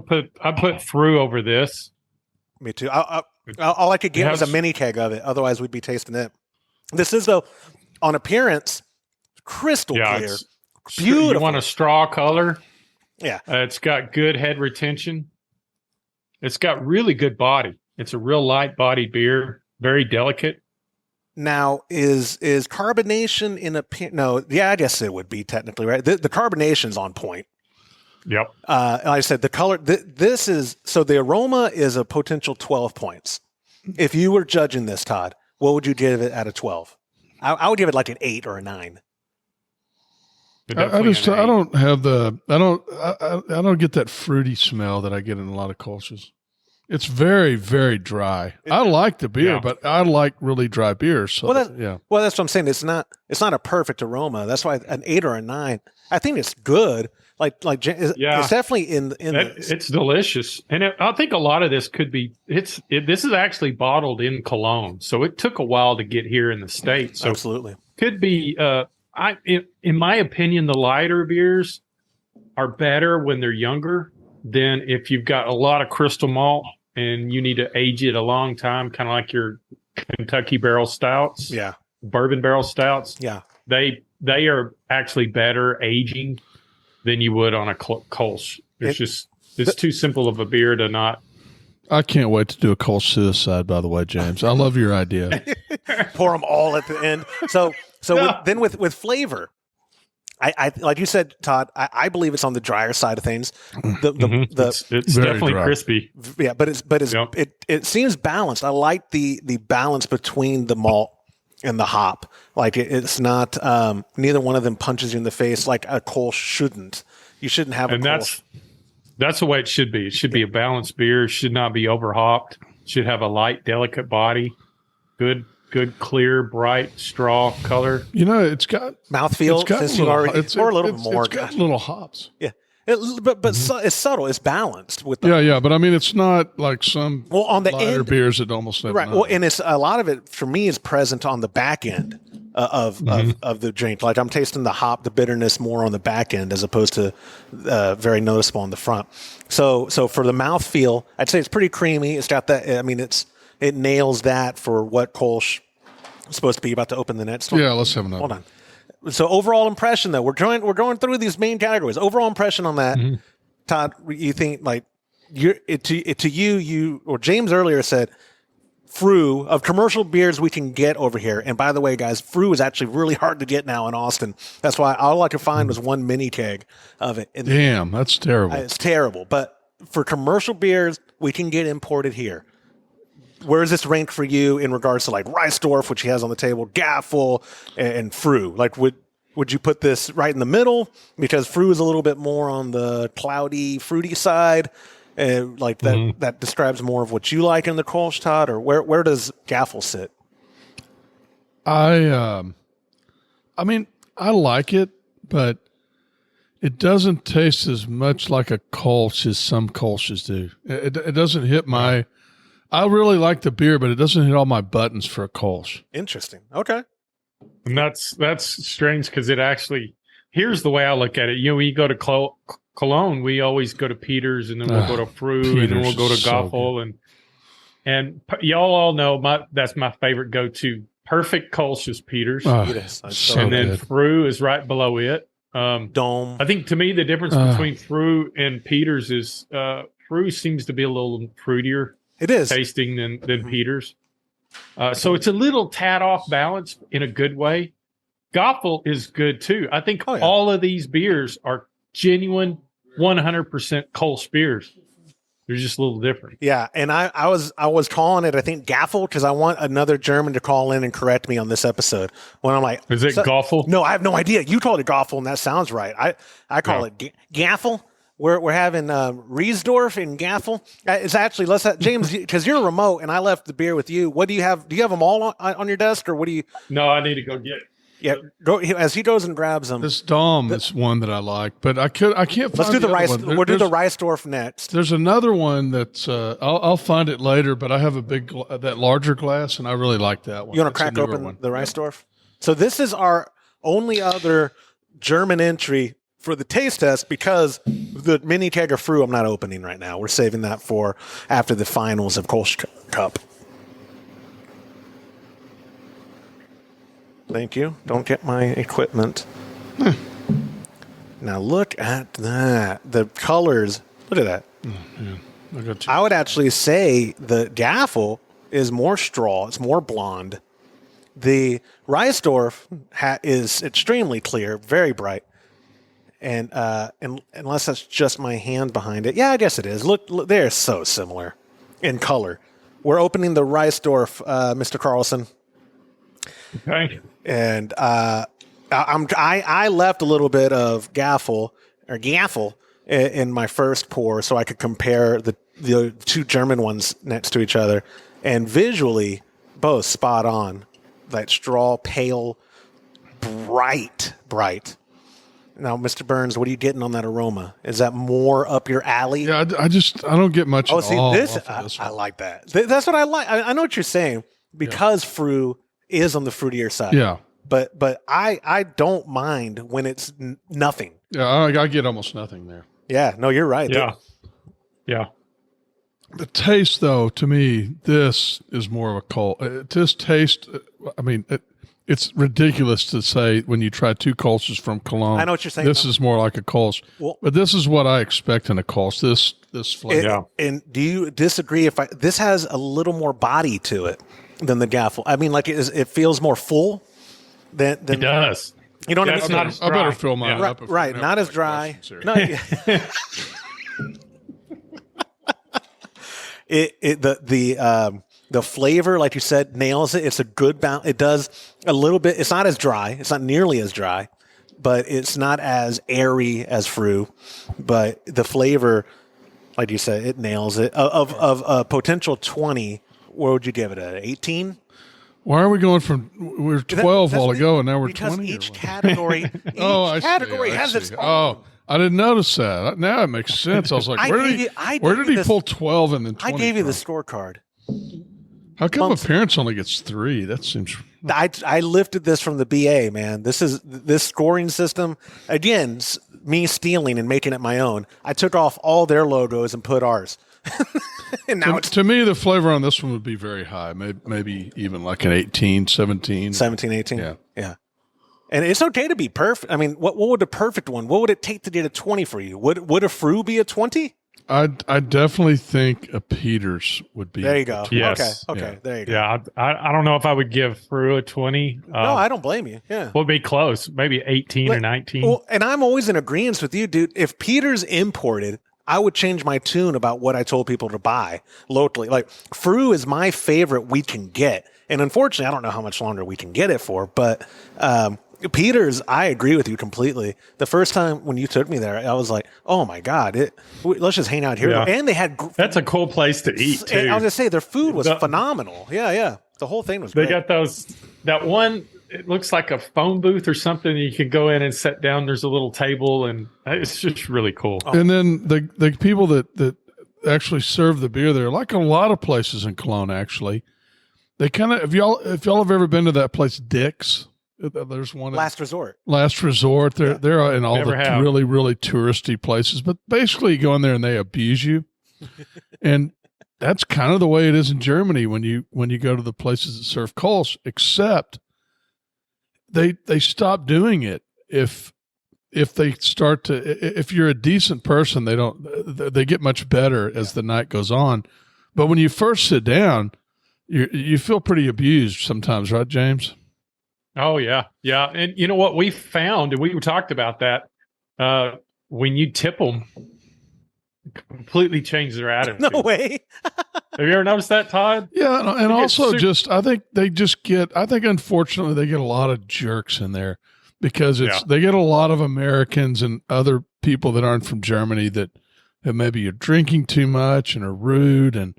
F: put through over this.
A: Me too. All I could get was a mini keg of it. Otherwise, we'd be tasting it. This is, though, on appearance, crystal clear.
F: It's
A: beautiful.
F: You want a straw color?
A: Yeah.
F: It's got good head retention. It's got really good body. It's a real light bodied beer, very delicate.
A: Now, is carbonation in a no? Yeah, I guess it would be technically right. The carbonation's on point.
F: Yep.
A: Like I said, the color. This is so the aroma is a potential 12 points. If you were judging this, Todd, what would you give it out of 12? I would give it like an 8 or a 9.
C: I don't get that fruity smell that I get in a lot of Kolsch's. It's very, very dry. I like the beer, but I like really dry beers. So
A: well, that's what I'm saying. It's not a perfect aroma. That's why an 8 or a 9. I think it's good. It's definitely in
F: it's delicious, and I think a lot of this could be. This is actually bottled in Cologne, so it took a while to get here in the States. So
A: absolutely
F: could be. In my opinion, the lighter beers are better when they're younger than if you've got a lot of crystal malt and you need to age it a long time, kind of like your Kentucky barrel stouts, bourbon barrel stouts.
A: Yeah,
F: they are actually better aging than you would on a Kolsch. It's too simple of a beer to not.
C: I can't wait to do a Kolsch suicide, by the way, James. I love your idea.
A: Pour them all at the end. So with flavor, I like you said, Todd, I believe it's on the drier side of things.
F: It's definitely dry. Crispy.
A: Yeah, but it seems balanced. I like the balance between the malt and the hop. Like it's not neither one of them punches you in the face like a Kolsch shouldn't. You shouldn't have Kolsch.
F: That's the way it should be. It should be a balanced beer. It should not be over hopped. Should have a light, delicate body. Good, clear, bright straw color.
C: You know, it's got
A: mouthfeel. Or a little bit more.
C: It's got little hops.
A: Yeah. But it's subtle. It's balanced with
C: but I mean, it's not like some
A: on the
C: lighter
A: end
C: beers that almost never.
A: Right. Well, and it's a lot of it for me is present on the back end of the drink. Like I'm tasting the hop, the bitterness more on the back end as opposed to very noticeable on the front. So for the mouthfeel, I'd say it's pretty creamy. It's got that. I mean, it nails that for what Kolsch is supposed to be. About to open the next one.
C: Yeah, let's have another.
A: Hold on. So overall impression, though, we're going through these main categories. Overall impression on that, Todd, you think like you or James earlier said, Früh of commercial beers we can get over here. And by the way, guys, Früh is actually really hard to get now in Austin. That's why all I could find was one mini keg of it. And
C: damn, that's terrible.
A: It's terrible. But for commercial beers, we can get imported here. Where does this rank for you in regards to like Reisdorf, which he has on the table, Gaffel, and Früh? Like, would you put this right in the middle? Because Früh is a little bit more on the cloudy, fruity side. Like that describes more of what you like in the Kolsch, Todd, or where does Gaffel sit?
C: I mean, I like it, but it doesn't taste as much like a Kolsch as some Kolsch's do. It doesn't hit my. I really like the beer, but it doesn't hit all my buttons for a Kolsch.
A: Interesting. Okay.
F: And that's strange because it actually. Here's the way I look at it. You know, when you go to Cologne, we always go to Peter's, and then we'll go to Früh, and then we'll go to Gaffel, and y'all all know that's my favorite go-to. Perfect Kolsch is Peter's,
A: it is.
F: And then Früh is right below it.
A: Dome.
F: I think to me the difference between Früh and Peter's is Früh seems to be a little fruitier.
A: It is
F: tasting than Peter's. So it's a little tad off balance in a good way. Gaffel is good too. I think all of these beers are genuine 100% Kolsch beers. They're just a little different.
A: Yeah, and I was calling it, I think, gaffle, because I want another German to call in and correct me on this episode. When I'm like,
F: is it gaffle?
A: No, I have no idea. You called it gaffle, and that sounds right. I call it gaffle. We're having Riesdorf and gaffle. It's actually James, because you're remote, and I left the beer with you. What do you have? Do you have them all on your desk, or what do you?
F: No, I need to go get it.
A: Yeah, go as he goes and grabs them.
C: This Dom is one that I like, but I can't.
A: Let's do the rice. We'll do the Riesdorf next.
C: There's another one that's I'll find it later, but I have a big that larger glass, and I really like that one.
A: You want to crack open the Riesdorf? So this is our only other German entry for the taste test, because the mini keg of Früh I'm not opening right now. We're saving that for after the finals of Kolsch Cup. Thank you. Don't get my equipment. Now look at that. The colors. Look at that. I would actually say the gaffle is more straw. It's more blonde. The Riesdorf is extremely clear, very bright. And unless that's just my hand behind it. Yeah, I guess it is. Look, they're so similar in color. We're opening the Riesdorf, Mr. Carlson.
F: Okay.
A: And I left a little bit of gaffle in my first pour so I could compare the two German ones next to each other, and visually both spot on. That straw, pale, bright. Now, Mr. Burns, what are you getting on that aroma? Is that more up your alley?
C: Yeah, I don't get much.
A: Oh, see, I like that. That's what I like. I know what you're saying, because Früh is on the fruitier side.
C: Yeah.
A: But I don't mind when it's nothing.
C: Yeah, I get almost nothing there.
A: Yeah, no, you're right.
F: Yeah.
C: The taste, though, to me, this is more of a Kolsch. This taste, I mean, it's ridiculous to say when you try two Kolsch's from Cologne.
A: I know what you're saying.
C: This is more like a Kolsch. Well, but this is what I expect in a Kolsch, this flavor.
A: And do you disagree this has a little more body to it than the gaffle? I mean, like it feels more full than
F: it does.
A: You know what I mean?
C: I better fill mine up.
A: Right, not as dry. No, the flavor, like you said, nails it. It's a good balance. It does a little bit. It's not as dry. It's not nearly as dry, but it's not as airy as Früh. But the flavor, like you said, it nails it. Of a potential 20, what would you give it? An 18?
C: Why are we going from we were 12 while ago and now we're 20?
A: Because each category, has its own.
C: Oh, I didn't notice that. Now it makes sense. I was like, where did he pull 12 and then 20?
A: I gave you the scorecard.
C: How come appearance only gets 3? That seems.
A: I lifted this from the BA, man. This scoring system, again, me stealing and making it my own. I took off all their logos and put ours. And now
C: to me, the flavor on this one would be very high, maybe even like an 18, 17.
A: 17, 18?
C: Yeah.
A: And it's okay to be perfect. I mean, what would a perfect one? What would it take to get a 20 for you? Would a Früh be a 20?
C: I definitely think a Peters would be.
A: There you go.
F: Yes.
A: Okay.
C: Yeah.
A: There you go.
F: Yeah, I don't know if I would give Früh a 20.
A: No, I don't blame you. Yeah.
F: We'll be close. Maybe 18 or 19.
A: Well, and I'm always in agreement with you, dude. If Peters imported, I would change my tune about what I told people to buy locally. Like, Früh is my favorite we can get. And unfortunately, I don't know how much longer we can get it for, but Peters, I agree with you completely. The first time when you took me there, I was like, oh my God, let's just hang out here.
F: Yeah.
A: And they had...
F: That's a cool place to eat, too.
A: I was going to say, their food was phenomenal. Yeah. The whole thing was great.
F: They got that one, it looks like a phone booth or something. You can go in and sit down. There's a little table, and it's just really cool.
C: Oh. And then the people that actually serve the beer there, like a lot of places in Cologne, actually, they kind of, if y'all have ever been to that place, Dick's, there's one.
A: Last Resort.
C: They're in all really, really touristy places, but basically you go in there and they abuse you. And that's kind of the way it is in Germany when you go to the places that serve Kolsch, except they stop doing it if they start to, if you're a decent person, they get much better as the night goes on. But when you first sit down, you feel pretty abused sometimes, right, James?
F: Oh, yeah. Yeah. And you know what we found, and we talked about that, when you tip them, completely change their attitude.
A: No way.
F: Have you ever noticed that, Todd?
C: Yeah, and
F: They
C: also
F: get
C: just I think unfortunately they get a lot of jerks in there because they get a lot of Americans and other people that aren't from Germany that maybe you're drinking too much and are rude and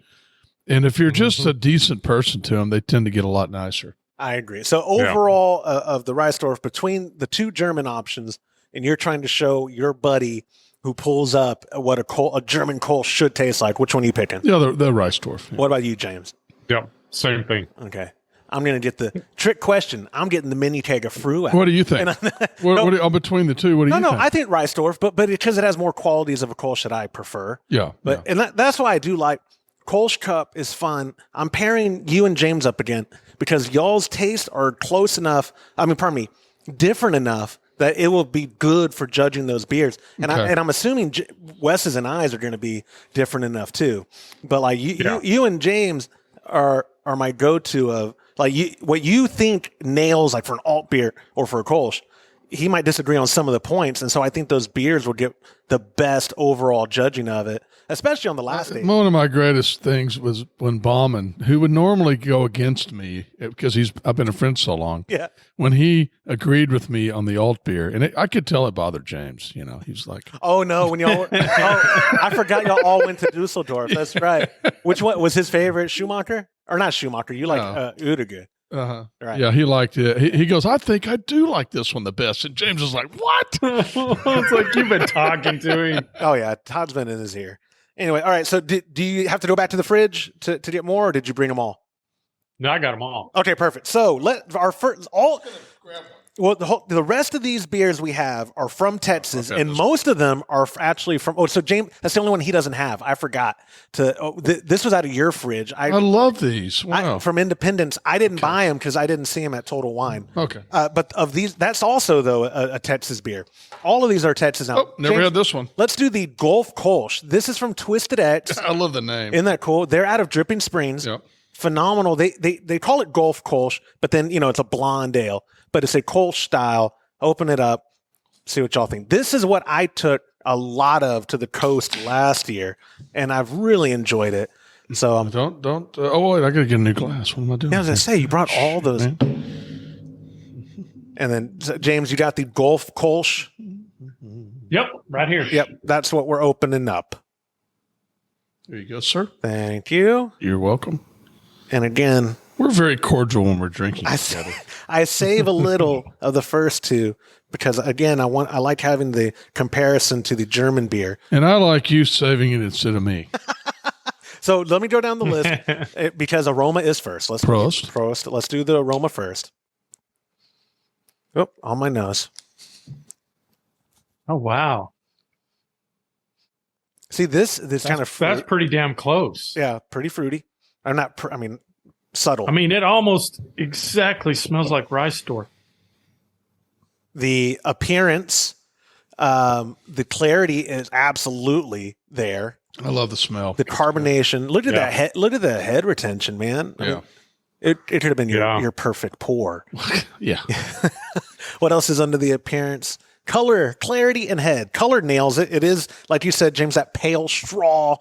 C: if you're just a decent person to them, they tend to get a lot nicer.
A: I agree. So overall, of the Reisdorf, between the two German options, and you're trying to show your buddy who pulls up what a German Kolsch should taste like, which one are you picking?
C: Yeah, the Reisdorf. Yeah.
A: What about you, James?
F: Yeah, same thing.
A: Okay. I'm going to get the trick question. I'm getting the mini keg of Fru out.
C: What do you think? Between the two, what do you think?
A: No, I think Reisdorf, but because it has more qualities of a Kolsch that I prefer.
C: Yeah.
A: And that's why I do like Kolsch Cup is fun. I'm pairing you and James up again because y'all's tastes are close enough. Different enough that it will be good for judging those beers. And I'm assuming Wes's and I's are going to be different enough too. But like you and James are my go-to of like what you think nails like for an alt beer or for a Kolsch. He might disagree on some of the points, and so I think those beers will get the best overall judging of it, especially on the last day.
C: One of my greatest things was when Bauman, who would normally go against me because I've been a friend so long, when he agreed with me on the alt beer, and I could tell it bothered James. You know, he's like,
A: "Oh no, when y'all, I forgot y'all all went to Dusseldorf. That's right. Which one was his favorite? Schumacher or not Schumacher? You like Udige."
C: Uh-huh.
A: Right.
C: Yeah, he liked it. He goes, I think I do like this one the best. And James is like, what?
F: It's like you've been talking to him.
A: Oh, yeah. Todd's been in his ear. Anyway, all right. So do you have to go back to the fridge to get more, or did you bring them all?
F: No, I got them all.
A: Okay, perfect. So let our first all. Well, the rest of these beers we have are from Texas, and most of them are actually from. Oh, so James, that's the only one he doesn't have. I forgot to. This was out of your fridge. I
C: love these. Wow.
A: From Independence, I didn't buy them because I didn't see them at Total Wine.
C: Okay.
A: But of these, that's also though a Texas beer. All of these are Texas now.
C: Oh, never had this one.
A: Let's do the Gulf Kolsch. This is from Twisted X.
C: I love the name.
A: Isn't that cool? They're out of Dripping Springs.
C: Yep.
A: Phenomenal. They call it Gulf Kolsch, but then it's a blonde ale, but it's a Kolsch style. Open it up, see what y'all think. This is what I took a lot of to the coast last year, and I've really enjoyed it. So
C: don't. Oh wait, I gotta get a new glass. What am I doing?
A: Yeah, I was gonna say you brought all those. And then James, you got the Gulf Kolsch.
F: Yep, right here.
A: Yep, that's what we're opening up.
C: There you go, sir.
A: Thank you.
C: You're welcome.
A: And again,
C: we're very cordial when we're drinking together.
A: I save a little of the first two because again, I like having the comparison to the German beer.
C: And I like you saving it instead of me.
A: So let me go down the list because aroma is first. Prost. Let's do the aroma first. Oh, on my nose.
F: Oh, wow.
A: See, this kind of
F: that's pretty damn close.
A: Yeah, pretty fruity. I'm not. Subtle.
F: I mean, it almost exactly smells like Reisdorf.
A: The appearance, the clarity is absolutely there.
C: I love the smell.
A: The carbonation. Look at that head. Look at the head retention, man. I mean, it could have been your perfect pour.
C: Yeah.
A: What else is under the appearance? Color, clarity, and head. Color nails it. It is, like you said, James, that pale straw,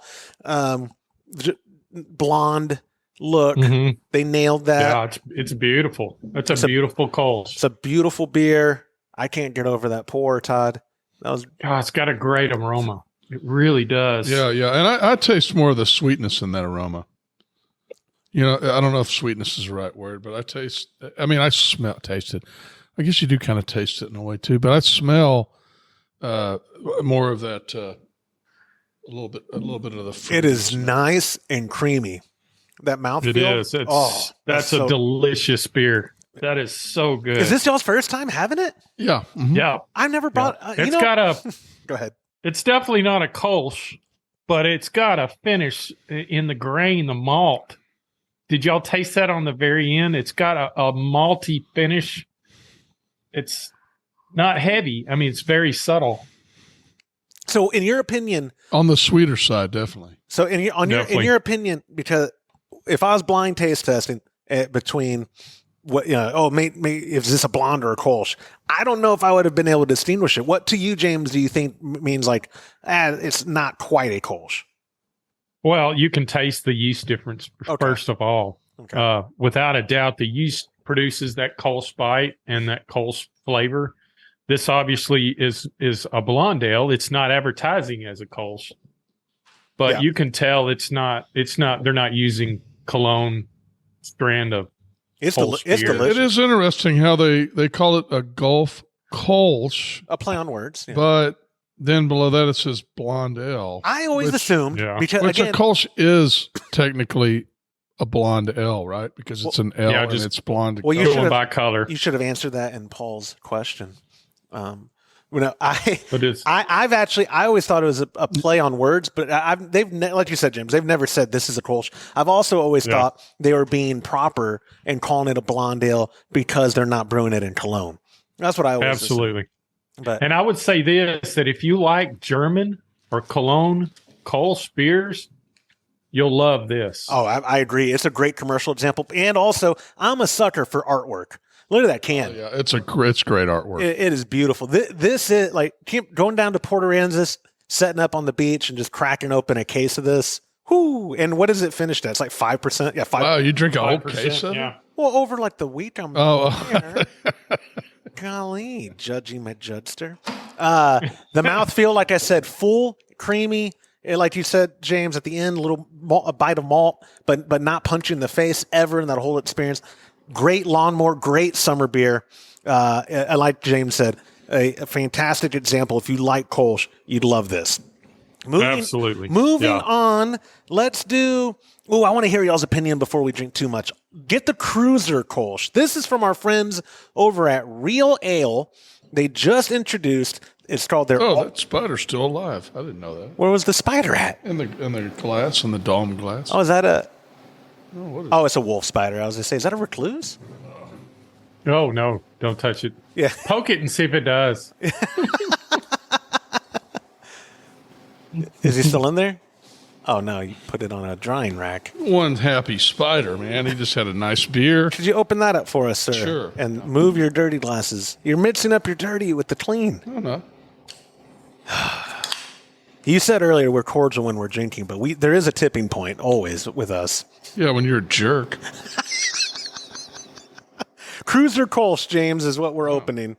A: blonde look. Mm-hmm. They nailed that.
F: Yeah, it's beautiful. It's a beautiful Kolsch.
A: It's a beautiful beer. I can't get over that pour, Todd.
F: It's got a great aroma. It really does.
C: Yeah. And I taste more of the sweetness in that aroma. I don't know if sweetness is the right word, but I taste it. I guess you do kind of taste it in a way too, but I smell more of that, a little bit of the fruit.
A: It is nice and creamy. That mouthfeel.
F: It is. That's a delicious beer. That is so good.
A: Is this y'all's first time having it?
C: Yeah. Mm-hmm.
F: Yeah.
A: I've never brought. Go ahead.
F: It's definitely not a Kolsch, but it's got a finish in the grain, the malt. Did y'all taste that on the very end? It's got a malty finish. It's not heavy. I mean, it's very subtle.
A: So, in your opinion,
C: on the sweeter side, definitely.
A: So, in your opinion, because if I was blind taste testing between what is this a blonde or a Kolsch? I don't know if I would have been able to distinguish it. What to you, James, do you think means like it's not quite a Kolsch?
F: Well, you can taste the yeast difference first of all.
A: Okay.
F: Without a doubt, the yeast produces that Kolsch bite and that Kolsch flavor. This obviously is a blonde ale. It's not advertising as a Kolsch, but you can tell it's not. They're not using Cologne strand of.
A: It's
C: It
A: delicious.
C: is interesting how they call it a Gulf Kolsch,
A: A play on words. Yeah.
C: but then below that it says blonde ale.
A: I always assumed because
C: Which
A: again,
C: a Kolsch is technically a blonde ale, right? Because it's an ale and it's blonde.
A: Well, you
C: color.
A: should have
F: by color.
A: You should have answered that in Paul's question. I always thought it was a play on words, but like you said, James, they've never said this is a Kolsch. I've also always thought they were being proper and calling it a blonde ale because they're not brewing it in Cologne. That's what I always
F: Absolutely.
A: Assumed.
F: And I would say this, that if you like German or Cologne Kolsch beers, you'll love this.
A: Oh, I agree. It's a great commercial example. And also, I'm a sucker for artwork. Look at that can.
C: Oh, yeah, it's great artwork.
A: It is beautiful. This is like going down to Port Aransas, setting up on the beach and just cracking open a case of this. Whoo! And what is it finished at? It's like 5%. Yeah, 5%.
C: Wow, you drink a whole case of it?
A: Well, over like the week I'm here. Golly, judging my judster. The mouthfeel, like I said, full, creamy. Like you said, James, at the end, a bite of malt, but not punch you in the face ever in that whole experience. Great lawnmower, great summer beer. Like James said, a fantastic example. If you like Kolsch, you'd love this.
F: Absolutely.
A: Moving on, let's do. Oh, I want to hear y'all's opinion before we drink too much. Get the Cruiser Kolsch. This is from our friends over at Real Ale. They just introduced. It's called their.
C: Oh, that spider's still alive. I didn't know that.
A: Where was the spider at?
C: In the glass, in the dome glass.
A: Oh, is that a?
C: Oh,
A: it's a wolf spider. I was gonna say, is that a recluse?
F: Oh no! Don't touch it.
A: Yeah,
F: poke it and see if it does.
A: Is he still in there? Oh no! You put it on a drying rack.
C: One happy spider, man. He just had a nice beer.
A: Could you open that up for us, sir?
C: Sure.
A: And move your dirty glasses. You're mixing up your dirty with the clean.
C: Oh no.
A: You said earlier we're cordial when we're drinking, but there is a tipping point always with us.
C: Yeah, when you're a jerk.
A: Cruiser Kolsch, James, is what we're opening.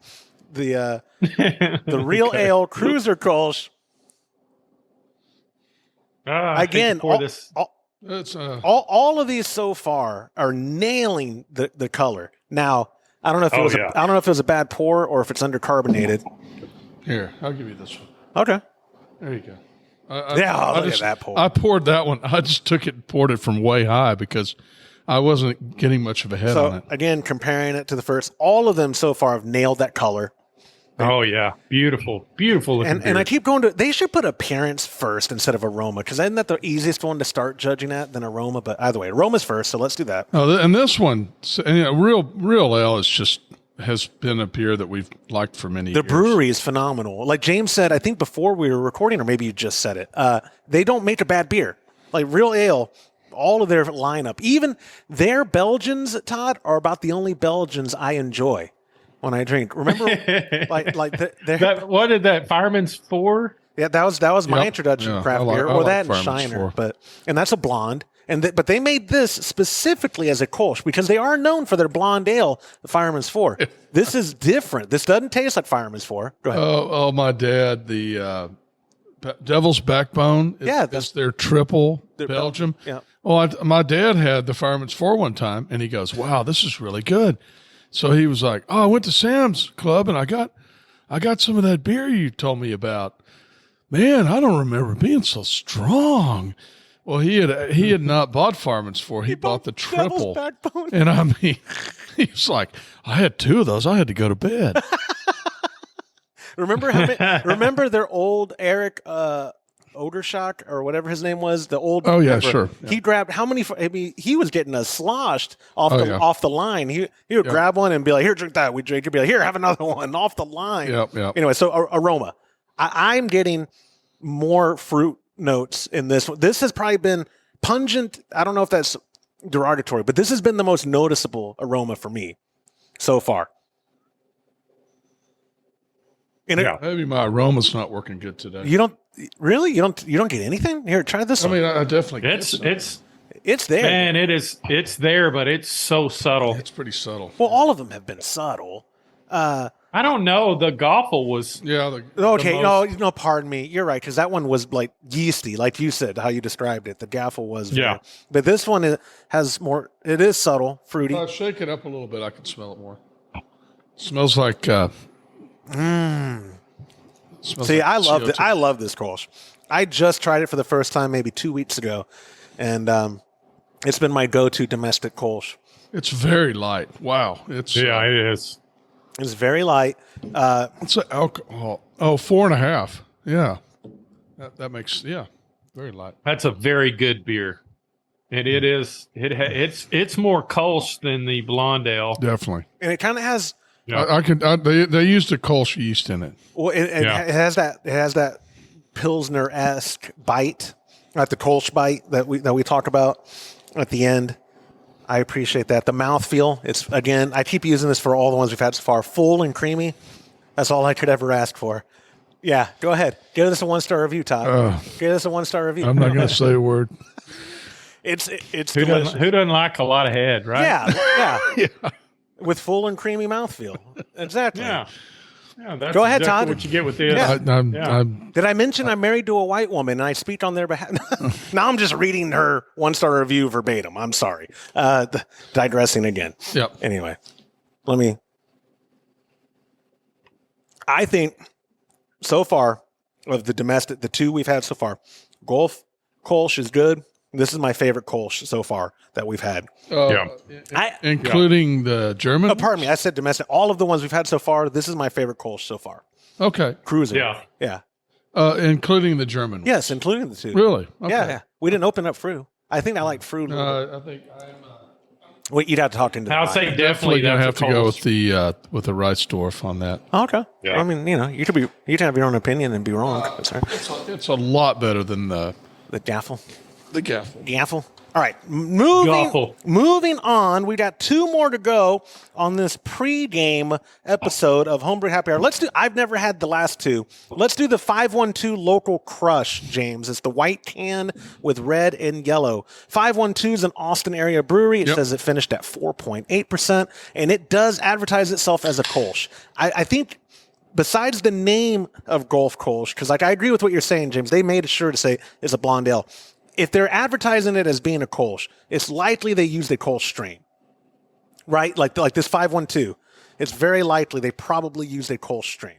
A: The Real Ale Cruiser Kolsch. Again, all of these so far are nailing the color. Now, I don't know if it I don't know if it was a bad pour or if it's undercarbonated.
C: Here, I'll give you this one.
A: Okay.
C: There you go.
A: Look at that pour.
C: I poured that one. I just took it and poured it from way high because I wasn't getting much of a head on it.
A: Again, comparing it to the first, all of them so far have nailed that color.
F: Oh, yeah. Beautiful. Beautiful looking
A: and I keep going to, they should put appearance first instead of aroma, because isn't that the easiest one to start judging at than aroma? But either way, aroma's first, so let's do that.
C: Oh, and this one, Real Ale has been a beer that we've liked for many years.
A: The brewery is phenomenal. Like James said, I think before we were recording, or maybe you just said it, they don't make a bad beer. Like Real Ale, all of their lineup, even their Belgians, Todd, are about the only Belgians I enjoy when I drink. Remember,
F: what did that Fireman's 4?
A: Yeah, that was my introduction to craft beer, or that and Shiner, and that's a blonde. But they made this specifically as a Kolsch because they are known for their blonde ale, the Fireman's 4. This is different. This doesn't taste like Fireman's 4. Go ahead.
C: Oh, my dad, the Devil's Backbone. That's their triple Belgium.
A: Yeah.
C: Well, my dad had the Fireman's 4 one time, and he goes, "Wow, this is really good." So he was like, "Oh, I went to Sam's Club and I got some of that beer you told me about. Man, I don't remember it being so strong." Well, he had not bought Fireman's 4. He bought the triple. And I mean, he was like, "I had 2 of those. I had to go to bed."
A: Remember their old Eric Odershock or whatever his name was, the old.
C: Oh yeah, sure. Yeah.
A: He grabbed how many? I mean, he was getting us sloshed off the line. He would grab one and be like, "Here, drink that." We drink. He'd be like, "Here, have another one." Off the line.
C: Yep.
A: Anyway, so aroma. I'm getting more fruit notes in this one. This has probably been pungent. I don't know if that's derogatory, but this has been the most noticeable aroma for me so far.
C: Maybe my aroma's not working good today.
A: You don't. Really? You don't get anything? Here, try this one.
C: I mean, I definitely get
A: It's there.
F: Man, it's there, but it's so subtle.
C: It's pretty subtle.
A: Well, all of them have been subtle.
F: I don't know. The Goffle was
A: No, pardon me. You're right, because that one was like yeasty, like you said, how you described it. The gaffle was but this one has more. It is subtle, fruity.
C: Shake it up a little bit. I can smell it more. It smells like.
A: See, I love it. I love this Kolsch. I just tried it for the first time maybe 2 weeks ago, and it's been my go-to domestic Kolsch.
C: It's very light. Wow,
F: it is.
A: It's very light.
C: It's an alcohol. 4.5. Yeah, that makes very light.
F: That's a very good beer, and it is. It's more Kolsch than the blonde ale.
C: Definitely,
A: and it kind of has.
C: Yeah. They used the Kolsch yeast in it.
A: Well, it has that Pilsner-esque bite, like the Kolsch bite that we talk about at the end. I appreciate that. The mouthfeel, it's, again, I keep using this for all the ones we've had so far. Full and creamy. That's all I could ever ask for. Yeah, go ahead. Give this a 1-star review, Todd. Give this a 1-star review.
C: I'm not going to say a word.
A: It's
F: who doesn't like a lot of head, right?
A: Yeah. With full and creamy mouthfeel. Exactly.
F: Yeah, that's
A: go ahead, Todd.
F: What you get with this.
A: Yeah. Did I mention I'm married to a white woman and I speak on their behalf? Now I'm just reading her 1-star review verbatim. I'm sorry. Digressing again.
C: Yep.
A: Anyway, I think so far of the domestic, the two we've had so far, Kolsch is good. This is my favorite Kolsch so far that we've had.
C: Including the German?
A: Oh, pardon me. I said domestic. All of the ones we've had so far, this is my favorite Kolsch so far.
C: Okay.
A: Cruising.
F: Yeah.
C: Including the German.
A: Yes, including the two.
C: Really? Okay.
A: Yeah. We didn't open up Fru. I think I like Fru.
C: I think I am.
A: Well, you'd have to talk into.
F: I'll say
C: definitely gonna have to go with the Reitzdorf on that.
A: Oh, okay.
F: Yeah.
A: I mean, you could have your own opinion and be wrong.
C: It's a lot better than the
A: Gaffle.
C: The Gaffle.
A: Gaffle. All right, moving on. We got 2 more to go on this pregame episode of Homebrew Happy Hour. I've never had the last 2. Let's do the 512 Local Crush, James. It's the white can with red and yellow. 512 is an Austin area brewery. It says it finished at 4.8%, and it does advertise itself as a Kolsch. I think besides the name of Gulf Kolsch, because I agree with what you're saying, James, they made sure to say it's a blonde ale. If they're advertising it as being a Kolsch, it's likely they used a Kolsch strain, right? Like this 512. It's very likely they probably used a Kolsch strain.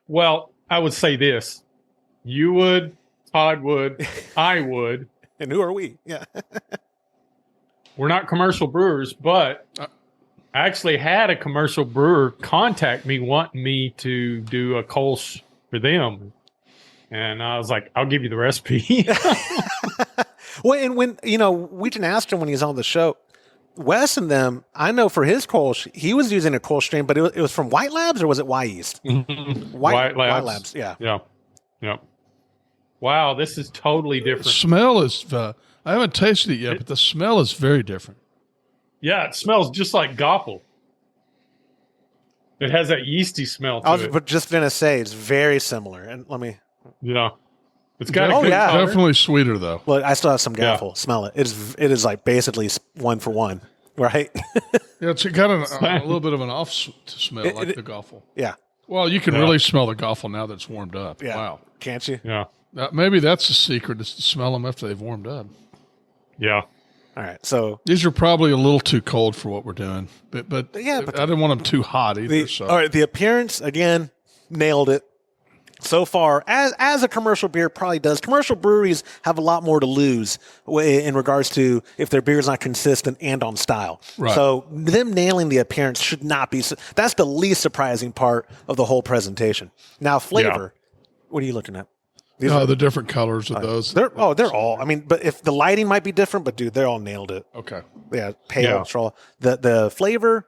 F: Well, I would say this. You would, Todd would, I would.
A: And who are we? Yeah.
F: We're not commercial brewers, but I actually had a commercial brewer contact me wanting me to do a Kolsch for them. And I was like, I'll give you the recipe.
A: Well, and when, we can ask him when he's on the show. Wes and them, I know for his Kolsch, he was using a Kolsch strain, but it was from White Labs or was it Y Yeast?
F: White Labs.
A: Yeah.
F: Wow, this is totally different.
C: The smell is, I haven't tasted it yet, but the smell is very different.
F: Yeah, it smells just like Goffle. It has that yeasty smell to it.
A: I was just going to say, it's very similar. And let me...
F: Yeah. It's got a good color.
C: Definitely sweeter, though.
A: Well, I still have some Gaffle. Yeah. Smell it. It is like basically 1 for 1, right?
C: Yeah, it's got a little bit of an off smell, like the Gaffle.
A: Yeah.
C: Well, you can really smell the Gaffle now that it's warmed up.
A: Yeah.
C: Wow.
A: Can't you?
F: Yeah.
C: Maybe that's the secret, is to smell them after they've warmed up.
F: Yeah.
A: All right. So
C: these are probably a little too cold for what we're doing, but I didn't want them too hot either.
A: All right. The appearance, again, nailed it. So far, as a commercial beer probably does, commercial breweries have a lot more to lose in regards to if their beer is not consistent and on style.
C: Right.
A: So them nailing the appearance should not be. That's the least surprising part of the whole presentation. Now, flavor. What are you looking at?
C: The different colors of those.
A: They're all. I mean, but if the lighting might be different, but dude, they all nailed it.
C: Okay.
A: Yeah, pale, straw. The flavor.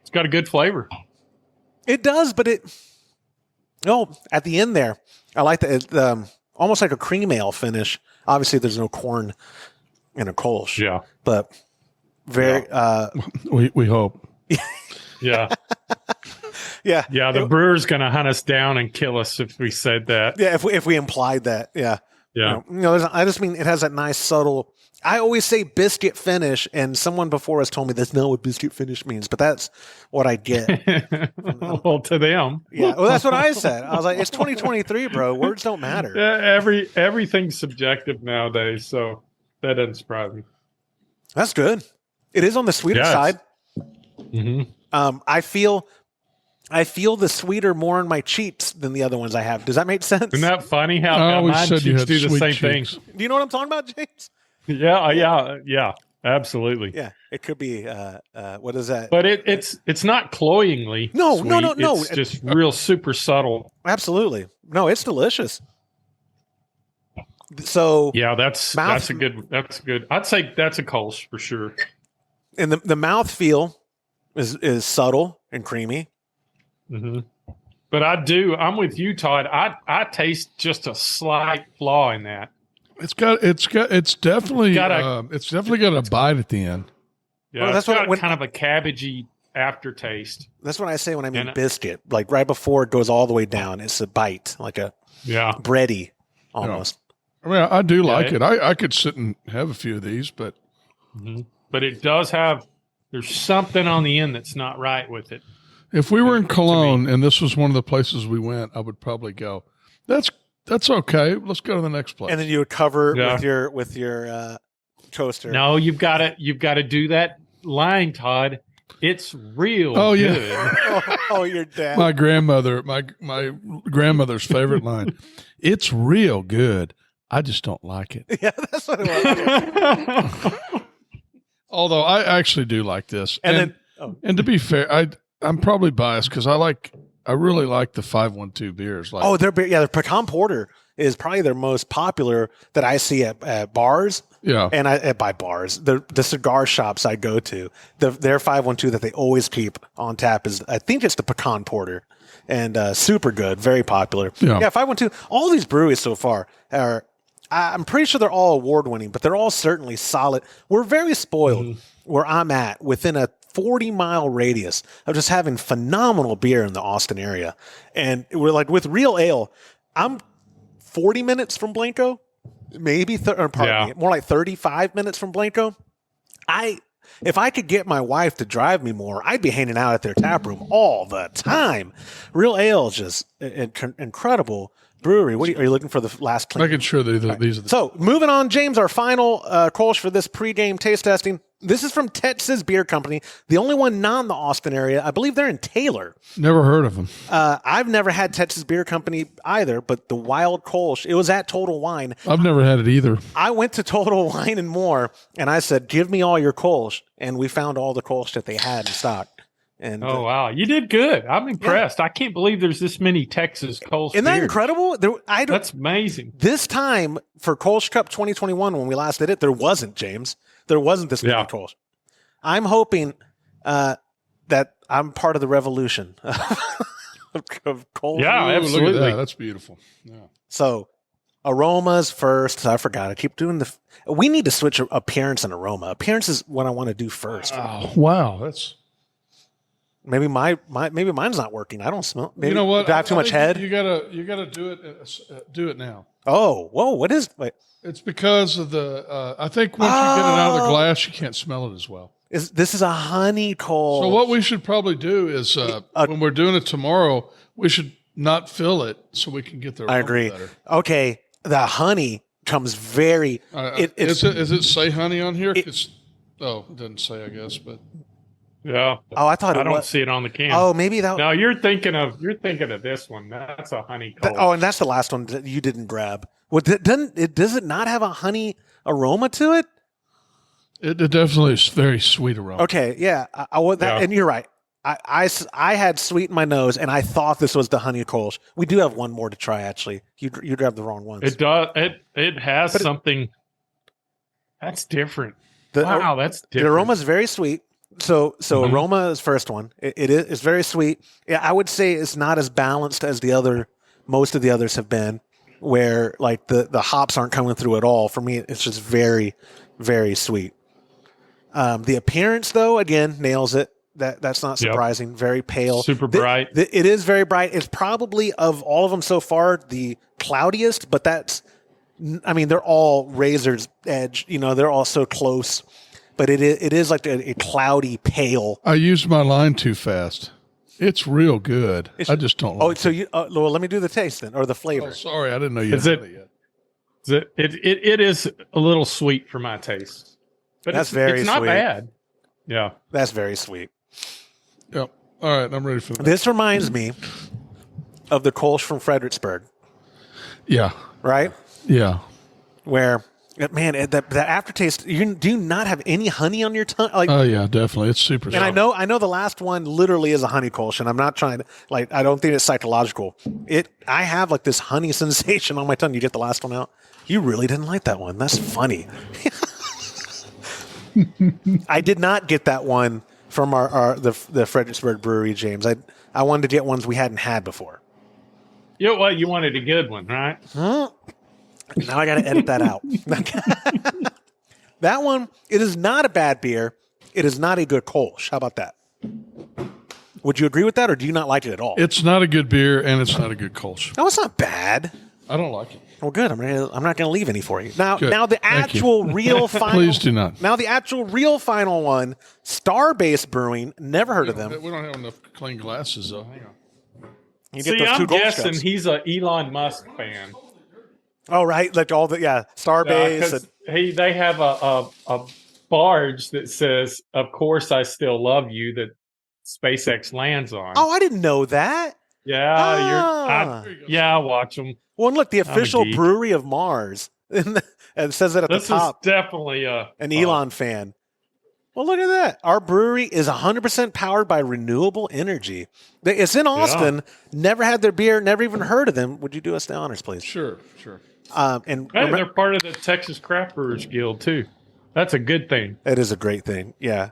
F: It's got a good flavor.
A: It does, but at the end there, I like that. Almost like a cream ale finish. Obviously, there's no corn in a Kolsch.
F: Yeah,
A: but very.
C: We hope.
F: Yeah.
A: Yeah.
F: Yeah, the brewer's going to hunt us down and kill us if we said that.
A: Yeah, if we implied that. Yeah.
F: Yeah.
A: I just mean it has that nice subtle. I always say biscuit finish, and someone before us told me that's not what biscuit finish means, but that's what I get.
F: Well, to them.
A: Yeah, well, that's what I said. I was like, it's 2023, bro. Words don't matter.
F: Yeah, everything's subjective nowadays, so that doesn't surprise me.
A: That's good. It is on the sweeter side.
F: Mm-hmm.
A: I feel the sweeter more in my cheeks than the other ones I have. Does that make sense?
F: Isn't that funny how my cheeks do the same thing?
A: Do you know what I'm talking about, James?
F: Yeah, absolutely.
A: Yeah, it could be. What is that?
F: But it's not cloyingly.
A: No.
F: It's just real super subtle.
A: Absolutely. No, it's delicious. So
F: yeah, that's a good. I'd say that's a Kolsch for sure.
A: And the mouth feel is subtle and creamy.
F: Mm-hmm. But I'm with you, Todd. I taste just a slight flaw in that.
C: It's definitely got a bite at the end.
F: Yeah, well, that's kind of a cabbagey aftertaste.
A: That's what I say when I mean biscuit. Like right before it goes all the way down, it's a bite, like a bready almost.
C: I mean, I do like it. I could sit and have a few of these, but
F: it does have. There's something on the end that's not right with it.
C: If we were in Cologne and this was one of the places we went, I would probably go. That's okay. Let's go to the next place.
A: And then you would cover with your toaster.
F: No, you've got to do that line, Todd. It's real.
C: Oh
F: good.
C: Yeah.
A: Oh, your dad.
C: My grandmother's favorite line. It's real good. I just don't like it.
A: Yeah, that's what it was.
C: Although I actually do like this. And to be fair, I'm probably biased because I really like the 512 beers. Like,
A: their pecan porter is probably their most popular that I see at bars.
C: Yeah,
A: and by bars, the cigar shops I go to, their 512 that they always keep on tap is, I think it's the pecan porter, and super good, very popular. Yeah, 512. All these breweries so far are. I'm pretty sure they're all award winning, but they're all certainly solid. We're very spoiled where I'm at within a 40-mile radius of just having phenomenal beer in the Austin area. And we're like, with real ale, I'm 40 minutes from Blanco, maybe, more like 35 minutes from Blanco. If I could get my wife to drive me more, I'd be hanging out at their tap room all the time. Real ale is just incredible brewery. Are you looking for the last claim?
C: Making sure that these are
A: So moving on, James, our final Kolsch for this pregame taste testing. This is from Tetz's Beer Company, the only one not in the Austin area. I believe they're in Taylor.
C: Never heard of them.
A: I've never had Tetz's Beer Company either, but the Wild Kolsch, it was at Total Wine.
C: I've never had it either.
A: I went to Total Wine and More, and I said, give me all your Kolsch, and we found all the Kolsch that they had in stock. And
F: wow, you did good. I'm impressed. Yeah. I can't believe there's this many Texas Kolsch.
A: Isn't that incredible?
F: That's amazing.
A: This time for Kolsch Cup 2021, when we last did it, there wasn't, James. There wasn't this many Kolsch. I'm hoping that I'm part of the revolution of Kolsch.
F: Yeah, absolutely.
C: Look at that. That's beautiful. Yeah.
A: So aromas first. I forgot. I keep doing we need to switch appearance and aroma. Appearance is what I want to do first.
C: Oh, wow. That's...
A: Maybe maybe mine's not working. I don't smell. Maybe,
C: you know what?
A: Do I have too much head?
C: You gotta do it now.
A: Oh, whoa! What is? Wait.
C: It's because of the. I think once you get it out of the glass, you can't smell it as well.
A: This is a honey Kolsch.
C: So what we should probably do is when we're doing it tomorrow, we should not fill it so we can get the.
A: I agree.
C: Better.
A: Okay, the honey comes very.
C: Is it say honey on here? It doesn't say, I guess, but.
F: Yeah.
A: Oh, I thought
F: I don't see it on the can.
A: Oh, maybe that.
F: No, you're thinking of this one. That's a honey Kolsch.
A: And that's the last one that you didn't grab. Well, does it not have a honey aroma to it?
C: It definitely is very sweet aroma.
A: Okay, yeah, and you're right. I had sweet in my nose, and I thought this was the honey Kolsch. We do have one more to try. Actually, you grabbed the wrong ones.
F: It does. It has something that's different. Wow, that's different.
A: The aroma is very sweet. So aroma is first one. It's very sweet. Yeah, I would say it's not as balanced as most of the others have been, where like the hops aren't coming through at all. For me, it's just very, very sweet. The appearance, though, again, nails it. That's not surprising. Very pale.
F: Super bright.
A: It is very bright. It's probably, of all of them so far, the cloudiest, but they're all razor's edge. They're all so close. But it is like a cloudy, pale.
C: I used my line too fast. It's real good. I just don't like
A: so you well, let me do the taste then, or the flavor.
C: Oh, sorry, I didn't know you had it yet.
F: It is a little sweet for my taste. But
A: it's
F: not
A: sweet.
F: bad. Yeah.
A: That's very sweet.
C: Yep. All right, I'm ready for that.
A: This reminds me of the Kolsch from Fredericksburg.
C: Yeah.
A: Right?
C: Yeah.
A: Where, man, that aftertaste, do you not have any honey on your tongue?
C: Oh, yeah, definitely. It's super
A: And I know the last one literally is a honey Kolsch, and I'm not trying to, I don't think it's psychological. I have like this honey sensation on my tongue. You get the last one out? You really didn't like that one. That's funny. I did not get that one from the Fredericksburg Brewery, James. I wanted to get ones we hadn't had before.
F: You know what? You wanted a good one, right?
A: Now I got to edit that out. That one, it is not a bad beer. It is not a good Kolsch. How about that? Would you agree with that, or do you not like it at all?
C: It's not a good beer, and it's not a good Kolsch.
A: No, it's not bad.
C: I don't like it.
A: Well, good. I'm not going to leave any for you. Now
C: Good.
A: the
C: Thank
A: actual
C: you.
A: real final.
C: Please do not.
A: Now the actual real final one, Starbase Brewing. Never heard of them.
C: We don't have enough clean glasses, though. Hang on.
A: You get
F: See,
A: those two
F: I'm
A: Kolsch
F: guessing
A: cups.
F: he's a Elon Musk fan.
A: Oh, right. Like all the Starbase.
F: 'Cause they have a barge that says, "Of course, I still love you," that SpaceX lands on.
A: Oh, I didn't know that.
F: Yeah, I watch them.
A: Well, and look, the official
F: geek.
A: brewery of Mars, and it says it at
F: This
A: the top.
F: is definitely
A: An Elon fan. Well, look at that. Our brewery is 100% powered by renewable energy. It's in Austin. Never had their beer. Never even heard of them. Would you do us the honors, please?
C: Sure.
A: And
F: Hey, they're part of the Texas Craft Brewers Guild too. That's a good thing.
A: it is a great thing. Yeah.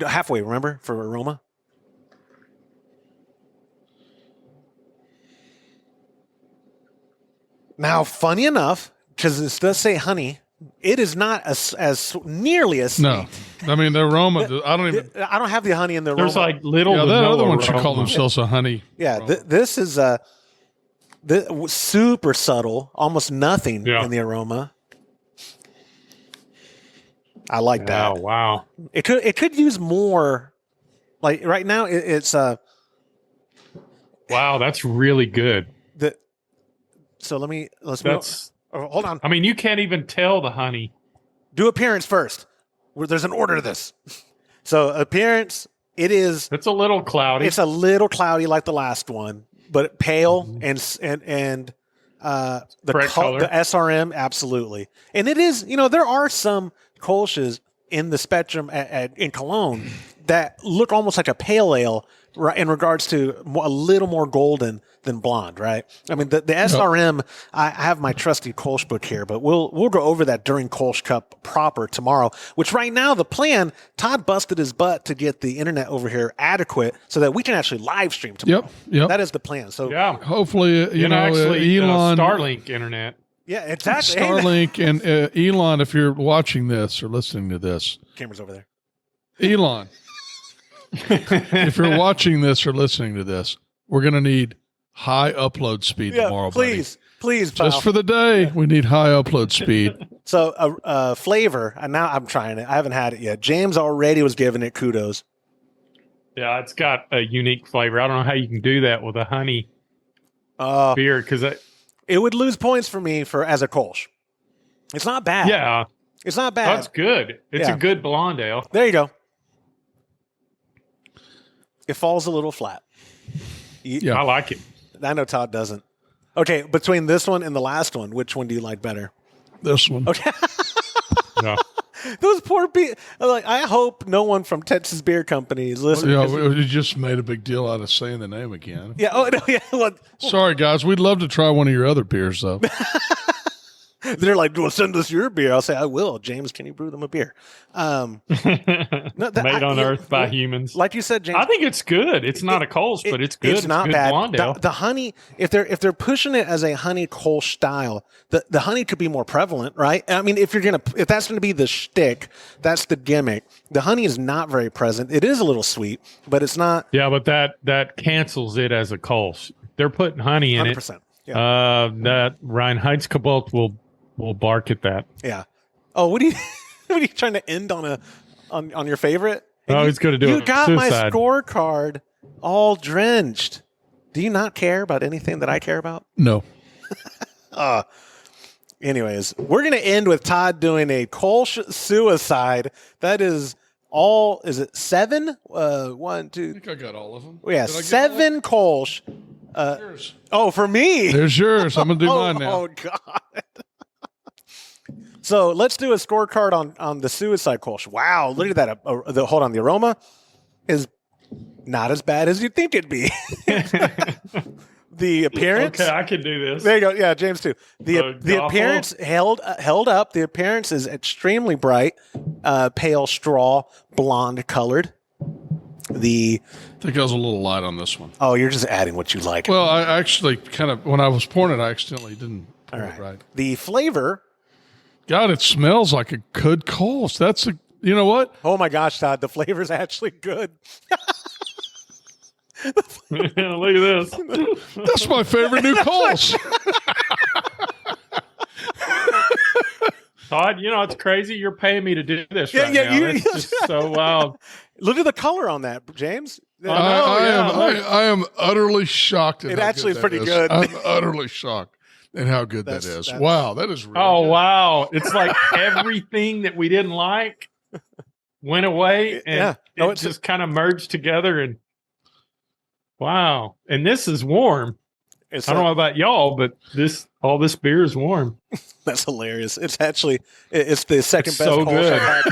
A: Halfway, remember, for aroma? Now, funny enough, because this does say honey, it is not as nearly as sweet.
C: No. I mean, the aroma, I don't
A: have the honey in the aroma.
F: There's like little.
C: Yeah,
F: to
C: that
F: no
C: other one should
F: aroma.
C: call themselves a honey.
A: Yeah, this is super subtle, almost nothing in the aroma. I like that.
F: Oh wow!
A: It could use more. Like right now, it's
F: wow, that's really good.
A: So let's hold on.
F: I mean, you can't even tell the honey.
A: Do appearance first. There's an order to this. So appearance, it's
F: a little cloudy.
A: It's a little cloudy like the last one, but pale and the
F: color.
A: The SRM, absolutely. And it is, there are some Kolsch's in the spectrum in Cologne that look almost like a pale ale, right, in regards to a little more golden than blonde, right? I mean, the SRM, I have my trusty Kolsch book here, but we'll go over that during Kolsch Cup proper tomorrow, which right now the plan, Todd busted his butt to get the internet over here adequate so that we can actually live stream tomorrow.
C: Yep.
A: That is the plan. So
C: hopefully, Elon.
F: Starlink internet.
A: Yeah, exactly.
C: Starlink and Elon, if you're watching this or listening to this.
A: Camera's over there.
C: Elon, if you're watching this or listening to this, we're going to need high upload speed tomorrow,
A: please,
C: buddy.
A: Please, pal.
C: Just for the day, we need high upload speed.
A: So, flavor, and now I'm trying it. I haven't had it yet. James already was giving it kudos.
F: Yeah, it's got a unique flavor. I don't know how you can do that with a honey beer, because
A: it would lose points for me as a Kolsch. It's not bad.
F: Yeah.
A: It's not bad.
F: That's good. It's a good blonde ale.
A: There you go. It falls a little flat.
F: I like it.
A: I know Todd doesn't. Okay, between this one and the last one, which one do you like better?
C: This one.
A: Okay.
F: Yeah.
A: Those poor people. Like, I hope no one from Texas Beer Company is listening.
C: Yeah, we just made a big deal out of saying the name again.
A: Yeah. Oh no. Yeah. Well,
C: sorry, guys. We'd love to try one of your other beers, though.
A: They're like, well, send us your beer. I'll say, I will. James, can you brew them a beer?
F: Made on Earth by humans.
A: Like you said, James.
F: I think it's good. It's not a Kolsch, but it's good.
A: It's not
F: good
A: bad.
F: blonde ale.
A: The honey, if they're pushing it as a honey Kolsch style, the honey could be more prevalent, right? I mean, if that's gonna be the shtick, that's the gimmick. The honey is not very present. It is a little sweet, but it's not.
F: Yeah, but that cancels it as a Kolsch. They're putting honey in
A: 100%.
F: it.
A: Yeah.
F: That Reinheitsgebot will bark at that.
A: Yeah. Oh, what are you trying to end on your favorite? And
F: he's going to do it.
A: You got
F: suicide.
A: my scorecard all drenched. Do you not care about anything that I care about?
C: No.
A: Anyways, we're going to end with Todd doing a Kolsch suicide. That is all. Is it 7? 1, 2.
C: I think I got all of them.
A: Yeah, 7 Kolsch.
C: Yours.
A: Oh, for me.
C: There's yours. I'm going to do mine now.
A: Oh, God. So let's do a scorecard on the suicide Kolsch. Wow, look at that. Hold on. The aroma is not as bad as you'd think it'd be. The appearance.
F: Okay, I can do this.
A: There you go. Yeah, James too. The appearance held up. The appearance is extremely bright, pale straw, blonde colored.
C: I think I was a little light on this one.
A: Oh, you're just adding what you like.
C: Well, I actually kind of, when I was pouring it, I accidentally didn't pour it right.
A: The flavor.
C: God, it smells like a good Kolsch. That's you know what?
A: Oh my gosh, Todd, the flavor's actually good.
F: Look at this.
C: That's my favorite new Kolsch.
F: Todd, it's crazy. You're paying me to do this right now. It's just so wild.
A: Look at the color on that, James.
C: I am utterly shocked.
A: It actually is pretty good.
C: I'm utterly shocked at how good that is. Wow, that is really
F: good.
C: Wow.
F: It's like everything that we didn't like went away and it just kind of merged together and wow. And this is warm. I don't know about y'all, but all this beer is warm.
A: That's hilarious. It's actually it's the second best
F: so
A: Kolsch I've had.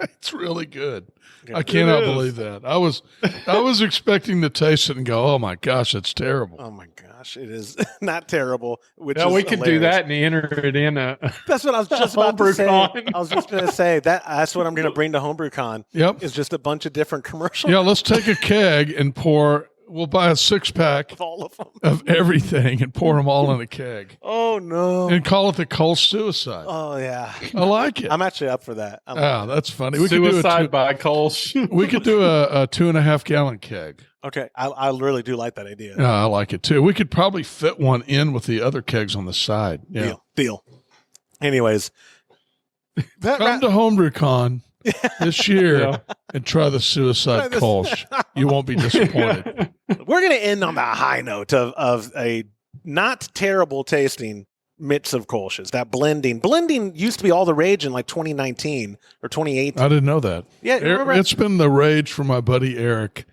C: It's really good. I cannot believe that. I was expecting to taste it and go, "Oh my gosh, it's terrible."
A: Oh my gosh, it is not terrible.
F: We could do that and enter it in a.
A: That's what I was just about to say. I was just going to say that's what I'm going to bring to HomebrewCon.
C: Yep,
A: is just a bunch of different commercials.
C: Yeah, let's take a keg and pour. We'll buy a 6-pack
A: of all of them
C: of everything and pour them all in a keg.
A: Oh no!
C: And call it the Kolsch Suicide.
A: Oh yeah,
C: I like it.
A: I'm actually up for that.
C: That's funny.
F: We Suicide by Kolsch.
C: We could do a 2.5-gallon keg.
A: Okay, I really do like that idea.
C: Yeah, I like it too. We could probably fit one in with the other kegs on the side. Yeah.
A: Deal. Anyways,
C: come to HomebrewCon this year and try the Suicide Kolsch. You won't be disappointed.
A: We're going to end on the high note of a not terrible tasting mix of Kolsches. That blending used to be all the rage in like 2019 or 2018.
C: I didn't know that.
A: Yeah,
C: it's been the rage for my buddy Eric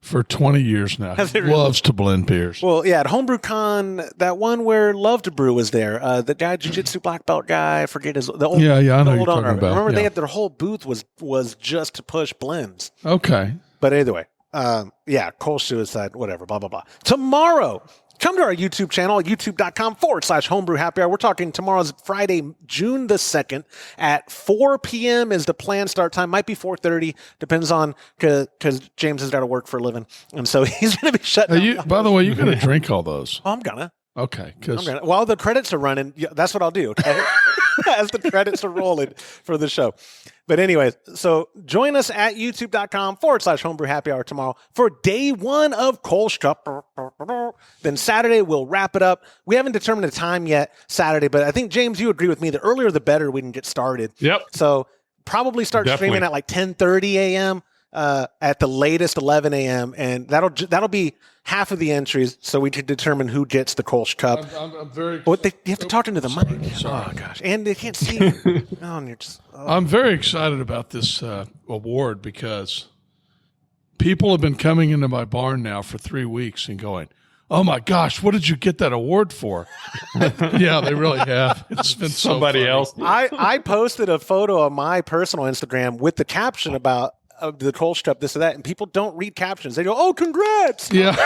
C: for 20 years now. He loves to blend beers.
A: Well, yeah, at HomebrewCon, that one where Love to Brew was there. The guy, Jiu-Jitsu black belt guy, I forget his the old,
C: I know
A: the
C: you're
A: old
C: talking
A: owner.
C: about.
A: Remember, they had their whole booth was just to push blends.
C: Okay.
A: But anyway, Kolsch Suicide, whatever, blah, blah, blah. Tomorrow, come to our YouTube channel, youtube.com/Homebrew Happy Hour. We're talking tomorrow's Friday, June the 2nd at 4 p.m. is the planned start time. Might be 4:30, depends on, because James has got to work for a living. And so he's going to be shutting down.
C: By the way, you got to drink all those.
A: Oh, I'm going to.
C: Okay.
A: While the credits are running, that's what I'll do. Okay? As the credits are rolling for the show. But anyways, so join us at youtube.com/Homebrew Happy Hour tomorrow for day 1 of Kolsch Cup. Then Saturday, we'll wrap it up. We haven't determined a time yet Saturday, but I think, James, you agree with me. The earlier, the better we can get started.
F: Yep.
A: So probably start streaming at like 10:30 a.m., at the latest 11 a.m. And that'll be half of the entries, so we can determine who gets the Kolsch Cup.
C: I'm very.
A: You have to talk into the mic.
C: Sorry.
A: Oh gosh, and they can't see you. Oh, and you're just. Oh.
C: I'm very excited about this award because people have been coming into my barn now for 3 weeks and going, "Oh my gosh, what did you get that award for?" Yeah, they really have. It's been
F: somebody else.
A: I posted a photo of my personal Instagram with the caption about the Kolsch Cup, this or that, and people don't read captions. They go, "Oh, congrats!"
C: Yeah,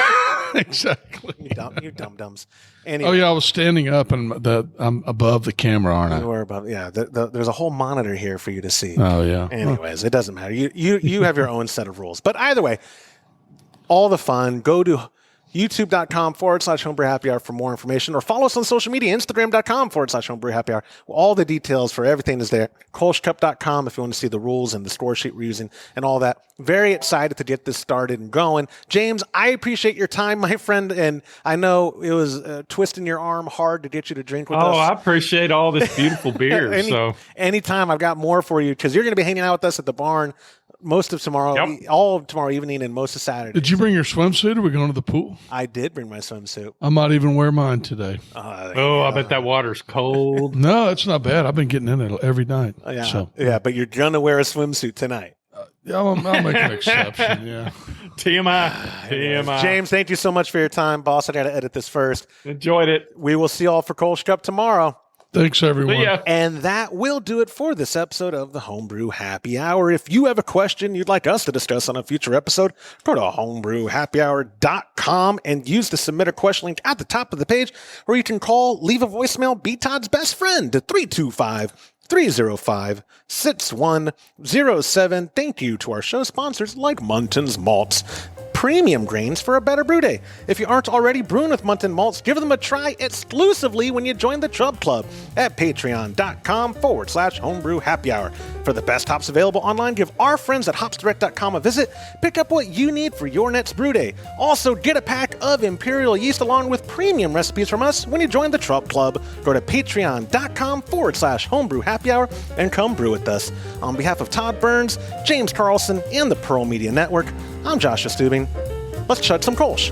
C: Exactly.
A: You dum-dums. Anyway.
C: Oh, yeah, I was standing up and I'm above the camera, aren't I?
A: You were above, yeah. There's a whole monitor here for you to see.
C: Oh, yeah.
A: Anyways, it doesn't matter. You have your own set of rules. But either way, all the fun. Go to youtube.com/Homebrew Happy Hour for more information, or follow us on social media, instagram.com/Homebrew Happy Hour. All the details for everything is there. KolschCup.com if you want to see the rules and the score sheet we're using and all that. Very excited to get this started and going. James, I appreciate your time, my friend, and I know it was twisting your arm hard to get you to drink with us.
F: Oh, I appreciate all this beautiful beer.
A: Anytime, I've got more for you, because you're going to be hanging out with us at the barn most of tomorrow, all of tomorrow evening and most of Saturday.
C: Did you bring your swimsuit? Are we going to the pool?
A: I did bring my swimsuit.
C: I might even wear mine today.
F: I bet that water's cold.
C: No, it's not bad. I've been getting in it every night.
A: Yeah, but you're going to wear a swimsuit tonight.
C: Yeah, I'll make an exception, yeah.
F: TMI.
A: James, thank you so much for your time, boss. I got to edit this first.
F: Enjoyed it.
A: We will see you all for Kolsch Cup tomorrow.
C: Thanks, everyone.
A: And that will do it for this episode of the Homebrew Happy Hour. If you have a question you'd like us to discuss on a future episode, go to homebrewhappyhour.com and use the submit a question link at the top of the page, or you can call, leave a voicemail, be Todd's best friend to 325-305-6107. Thank you to our show sponsors like Munton's Malts, premium grains for a better brew day. If you aren't already brewing with Munton Malts, give them a try exclusively when you join the Chub Club at patreon.com/homebrew happy hour. For the best hops available online, give our friends at hopsdirect.com a visit. Pick up what you need for your next brew day. Also, get a pack of Imperial yeast along with premium recipes from us when you join the Chub Club. Go to patreon.com/homebrew happy hour and come brew with us. On behalf of Todd Burns, James Carlson, and the Pearl Media Network, I'm Joshua Stubing. Let's chug some Kolsch.